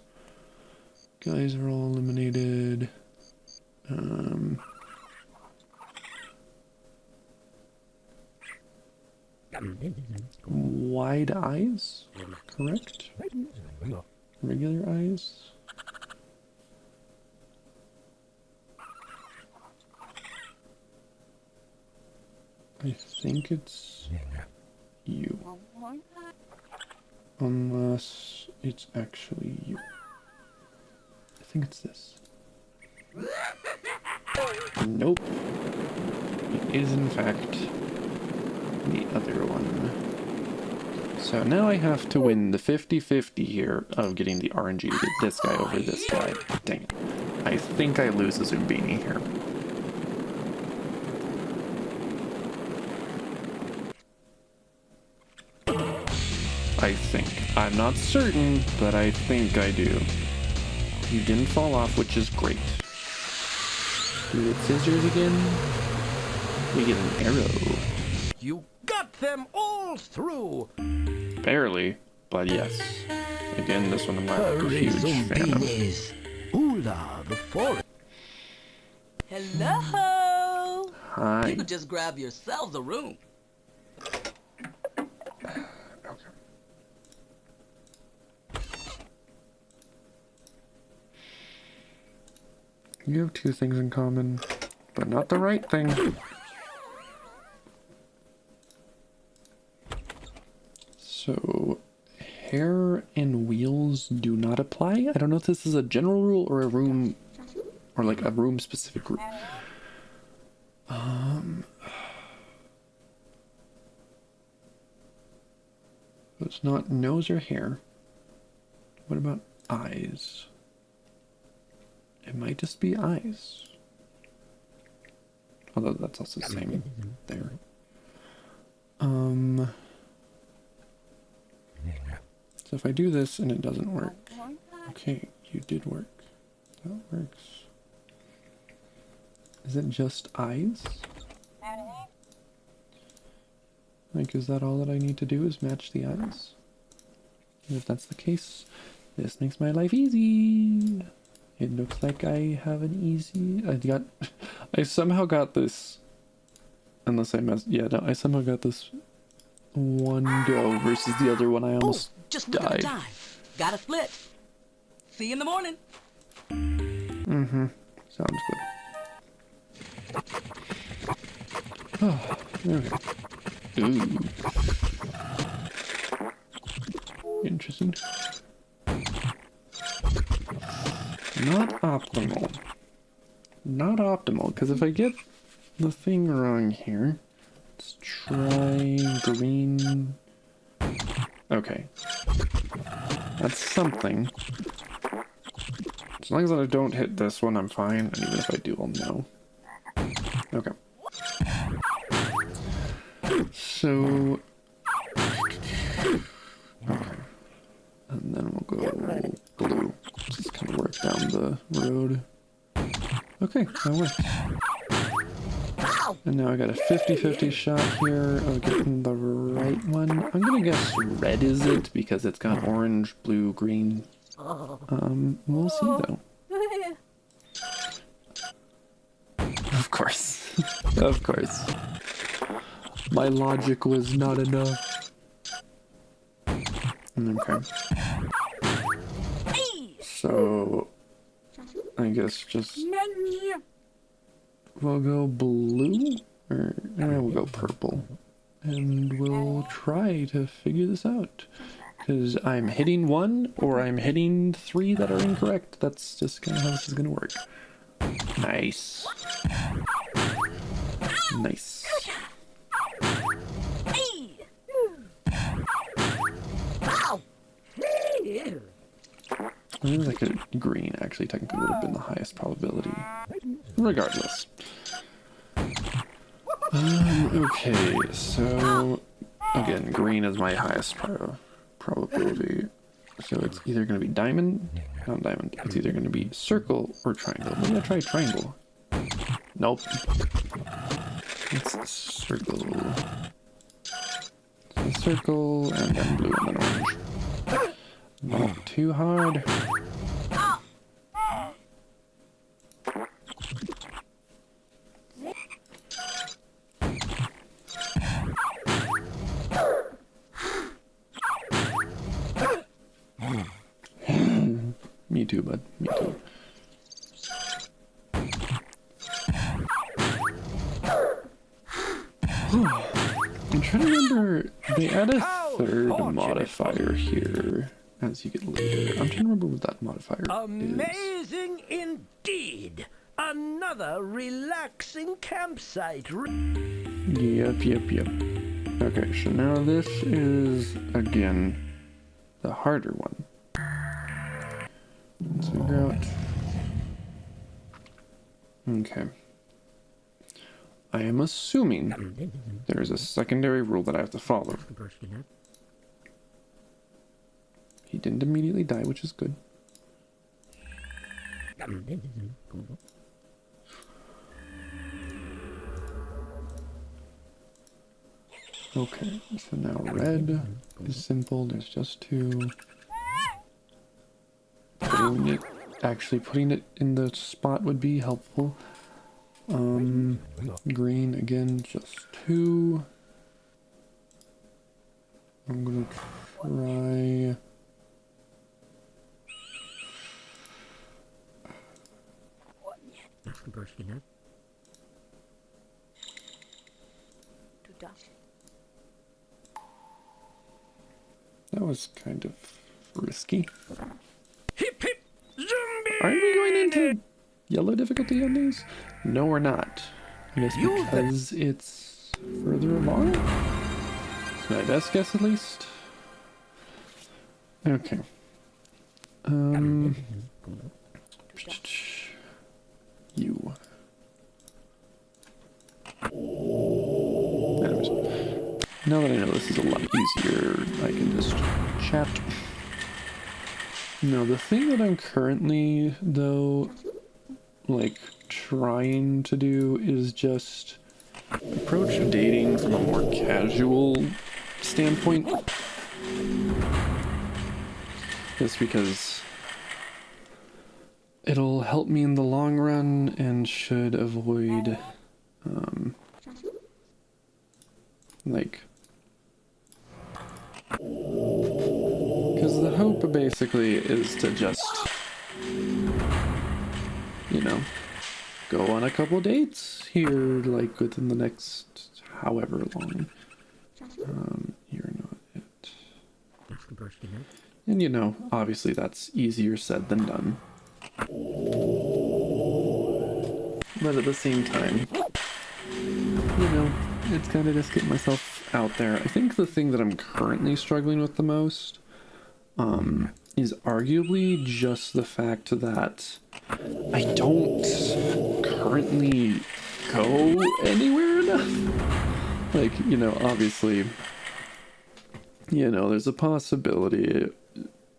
guys are all eliminated. Wide eyes, correct? Regular eyes. I think it's you. Unless it's actually you. I think it's this. Nope. It is in fact the other one. So now I have to win the 50-50 here of getting the RNG to get this guy over this guy. Dang it. I think I lose a Zombini here. I think. I'm not certain, but I think I do. You didn't fall off, which is great. Do we get scissors again? We get an arrow. You got them all through! Barely, but yes. Again, this one I'm not a huge fan of. Ula, the forest. Hello! Hi. You could just grab yourselves a room. You have two things in common, but not the right thing. So, hair and wheels do not apply? I don't know if this is a general rule or a room, or like a room specific rule. It's not nose or hair. What about eyes? It might just be eyes. Although that's also the same there. So if I do this and it doesn't work, okay, you did work. That works. Is it just eyes? Like, is that all that I need to do is match the eyes? And if that's the case, this makes my life easy. It looks like I have an easy... I somehow got this... Unless I messed... Yeah, no, I somehow got this one go versus the other one. I almost Just look at the died. time. Got a split. See you in the morning. Mm-hmm. Sounds good. Oh, okay. Ooh. Interesting. Not optimal. Not optimal, because if I get the thing wrong here, let's try green. Okay. That's something. As long as I don't hit this one, I'm fine. And even if I do, I'll know. Okay. So... Okay. And then we'll go blue. Just kind of work down the road. Okay, that works. And now I got a 50-50 shot here of getting the right one. I'm gonna guess red is it, because it's got orange, blue, green. We'll see though. Of course. Of course. My logic was not enough. Okay. So, I guess just... We'll go blue? Or we'll go purple. And we'll try to figure this out. Because I'm hitting one, or I'm hitting three that are incorrect. That's just kind of how this is going to work. Nice. Nice. I think like a green actually technically would have been the highest probability. Regardless. Okay, so again, green is my highest probability. So it's either going to be diamond, not diamond. It's either going to be circle or triangle. Maybe I'll try triangle. Nope. It's circle. So circle, and then blue, and then orange. Not too hard. Me too, bud. Me too. I'm trying to remember. They add a third modifier here as you get later. I'm trying to remember what that modifier is. Amazing indeed. Another relaxing campsite. Yep. Okay, so now this is, again, the harder one. Let's figure out. Okay. I am assuming there is a secondary rule that I have to follow. He didn't immediately die, which is good. Okay, so now red is simple. There's just two. Putting it in the spot would be helpful. Green again, just two. I'm gonna try. That was kind of risky. Hip hip zombie! Aren't we going into yellow difficulty on these? No, we're not. I guess because it's further along? It's my best guess, at least. Okay. You. now that I know this is a lot easier, I can just chat. No, the thing that I'm currently, though, like, trying to do is just approach dating from a more casual standpoint. Just because it'll help me in the long run and should avoid, like, because the hope basically is to just, you know, go on a couple dates here, like, within the next however long. You're not it. And, you know, obviously that's easier said than done. But at the same time, you know, it's kind of just getting myself out there. I think the thing that I'm currently struggling with the most is arguably just the fact that I don't currently go anywhere enough. Like, you know, obviously, you know, there's a possibility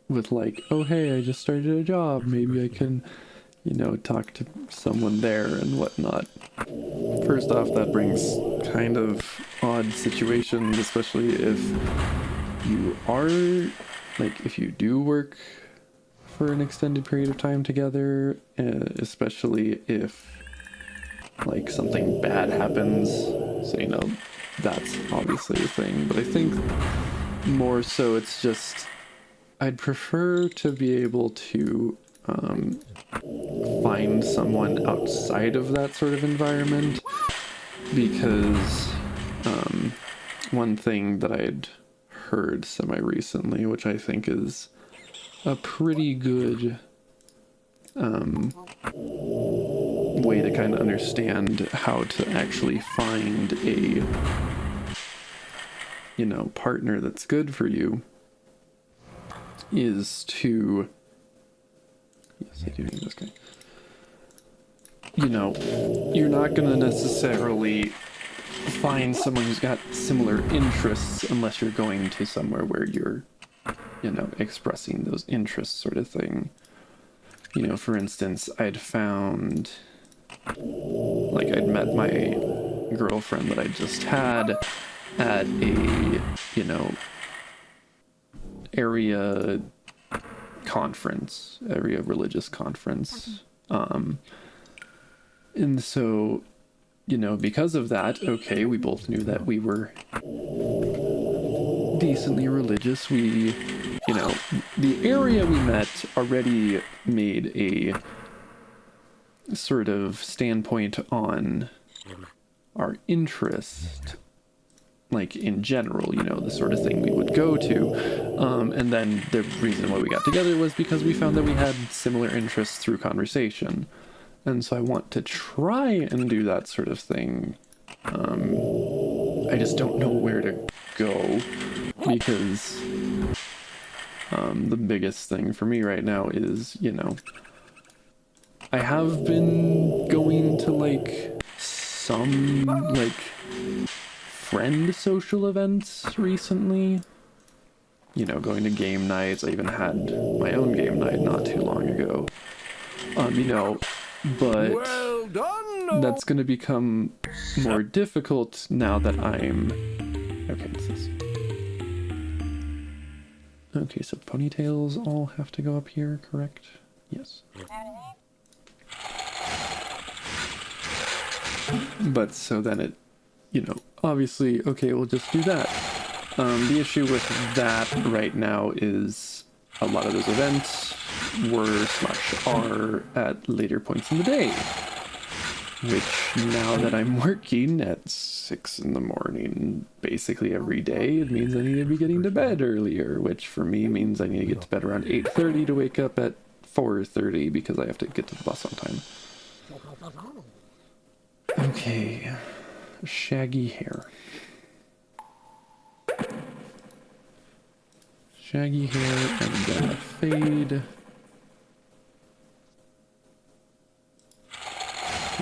with like, oh hey, I just started a job, maybe I can, you know, talk to someone there and whatnot. First off, that brings kind of odd situations, especially if you are, like, if you do work for an extended period of time together, especially if, like, something bad happens. So, you know, that's obviously a thing. But I think more so it's just, I'd prefer to be able to find someone outside of that sort of environment, because one thing that I'd heard semi-recently, which I think is a pretty good way to kind of understand how to actually find a, you know, partner that's good for you, is to, yes, I do need this guy. You know, you're not gonna necessarily find someone who's got similar interests unless you're going to somewhere where you're, you know, expressing those interests, sort of thing. You know, for instance, I'd found, like, I'd met my girlfriend that I just had at a, you know, area religious conference. And so, you know, because of that, okay, we both knew that we were decently religious. We, you know, the area we met already made a sort of standpoint on our interest, like, in general, you know, the sort of thing we would go to. And then the reason why we got together was because we found that we had similar interests through conversation. And so I want to try and do that sort of thing. I just don't know where to go, because the biggest thing for me right now is, you know, I have been going to, like, some, like, friend social events recently. You know, going to game nights. I even had my own game night not too long ago. You know, but Well done. that's going to become more difficult now that I'm... Okay, what's this? Okay, so ponytails all have to go up here, correct? Yes. But so then it, you know, obviously, okay, we'll just do that. The issue with that right now is a lot of those events were/are at later points in the day, which now that I'm working at 6 in the morning basically every day, it means I need to be getting to bed earlier, which for me means I need to get to bed around 8:30 to wake up at 4:30 because I have to get to the bus on time. Okay, shaggy hair. Shaggy hair and then a fade.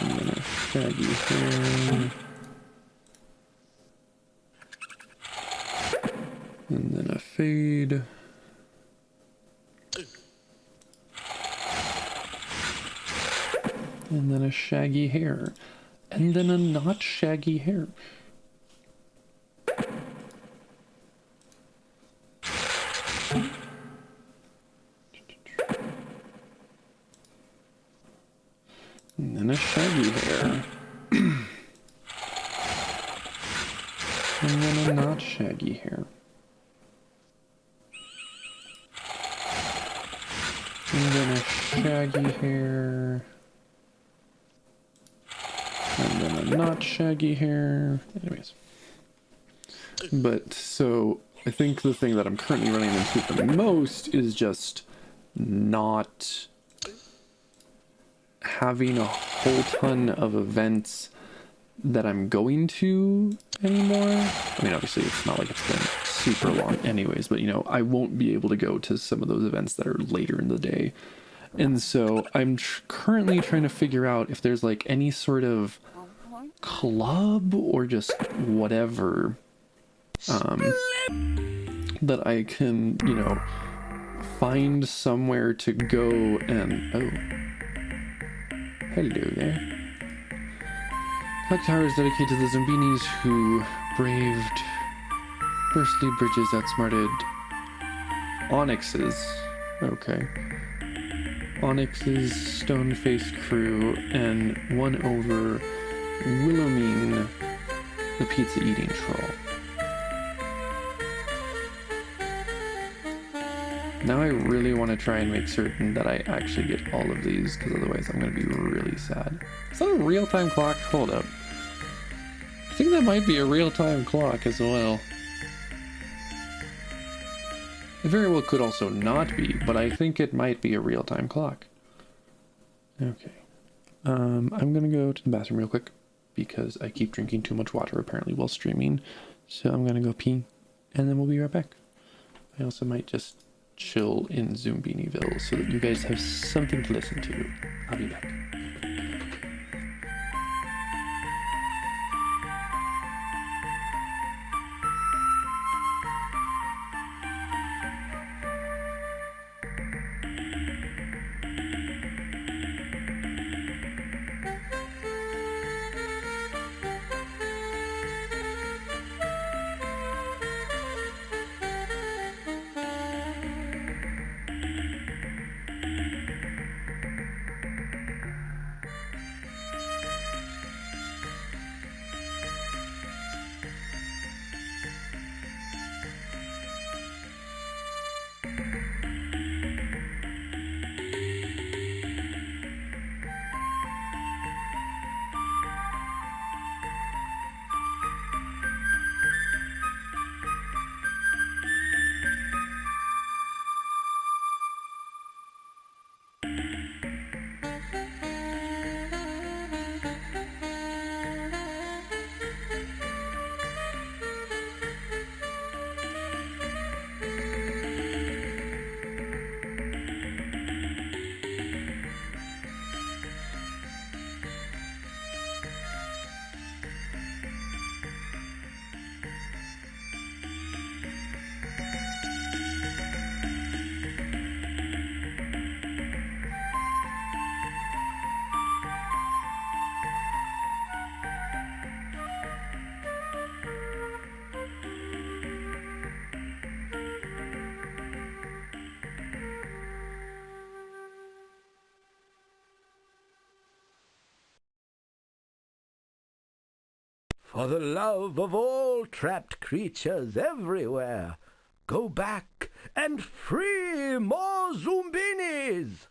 And then a shaggy hair. fade. And then a shaggy hair. And then a not shaggy hair. And then a shaggy hair. And then a not shaggy hair. And then a shaggy hair. And then a not shaggy hair. Anyways. But, so, I think the thing that I'm currently running into the most is just not having a whole ton of events that I'm going to anymore. I mean, obviously it's not like it's been super long anyways, but you know, I won't be able to go to some of those events that are later in the day. And so I'm currently trying to figure out if there's like any sort of club or just whatever that I can, you know, find somewhere to go and... Oh. Hello there. Clock Tower is dedicated to the Zoombinis who braved burstly bridges, outsmarted Onyx's. Okay. Onyx's stone-faced crew and won over Willowmine, the pizza-eating troll. Now I really want to try and make certain that I actually get all of these, because otherwise I'm going to be really sad. Is that a real-time clock? Hold up. I think that might be a real-time clock as well. It very well could also not be, but I think it might be a real-time clock. Okay. I'm going to go to the bathroom real quick, because I keep drinking too much water apparently while streaming. So I'm going to go pee, and then we'll be right back. I also might just chill in Zoombiniville so that you guys have something to listen to. I'll be back. For the love of all trapped creatures everywhere, go back and free more Zoombinis!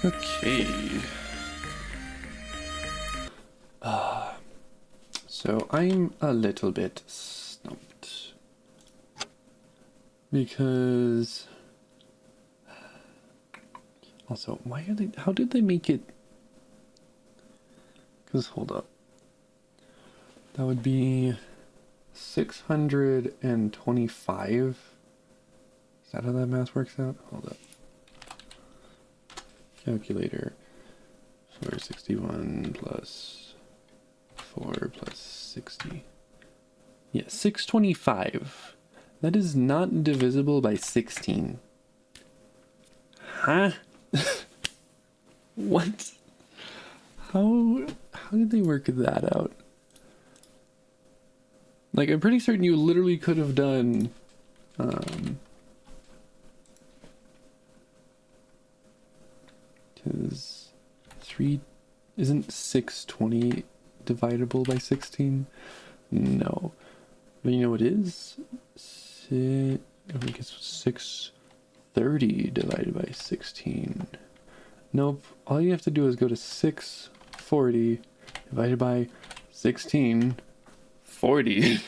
Okay. So I'm a little bit stumped. Because... Also, why are they... How did they make it... Because, hold up. That would be 625. Is that how that math works out? Hold up. Calculator. 461 plus 4 plus 60. Yeah, 625. That is not divisible by 16. Huh? What? How did they work that out? Like, I'm pretty certain you literally could have done because 3 isn't 620 dividable by 16? No. But you know what is? I think it's 630 divided by 16. Nope. All you have to do is go to 640 divided by 16. 40.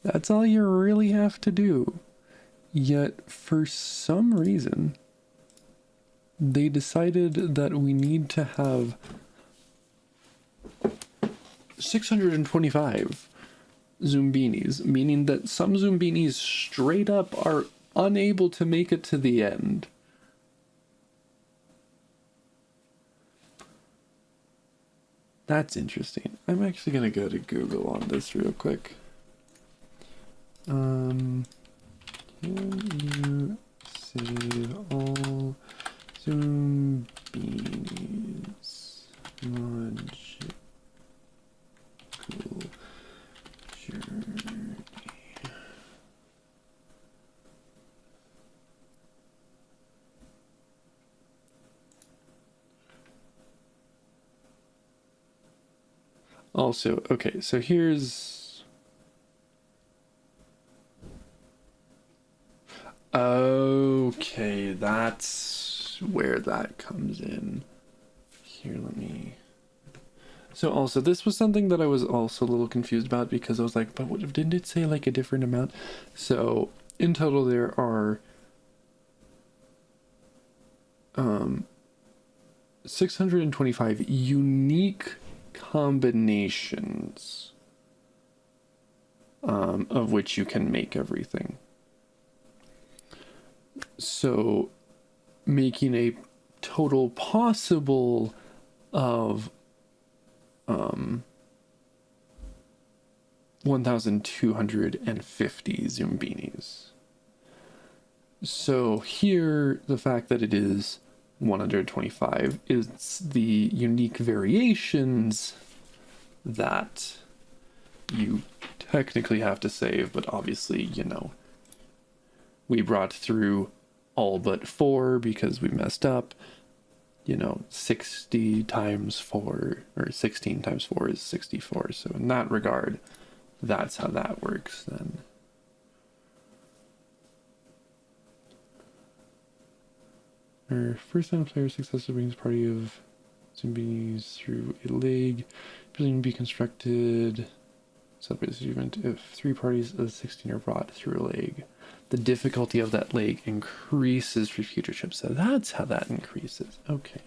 That's all you really have to do. Yet, for some reason, they decided that we need to have 625 Zoombinis, meaning that some Zoombinis straight up are unable to make it to the end. That's interesting. I'm actually gonna go to Google on this real quick. Can you save all Zoombinis logical journey? Also, okay, so here's... Okay, that's where that comes in. Here, let me... So also, this was something that I was also a little confused about because I was like, but what, didn't it say like a different amount? So, in total there are 625 unique combinations of which you can make everything. So making a total possible of 1,250 Zoombinis. So here, the fact that it is 125 is the unique variations that you technically have to save, but obviously, you know, we brought through all but 4 because we messed up. You know, 60 times 4, or 16 times 4 is 64. So in that regard, that's how that works then. Our first time player successfully brings a party of Zoombinis through a leg. Can be constructed. Celebrate this achievement if 3 parties of 16 are brought through a leg. The difficulty of that leg increases for future trips. So that's how that increases. Okay.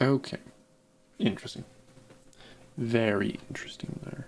Okay. Interesting. Very interesting there.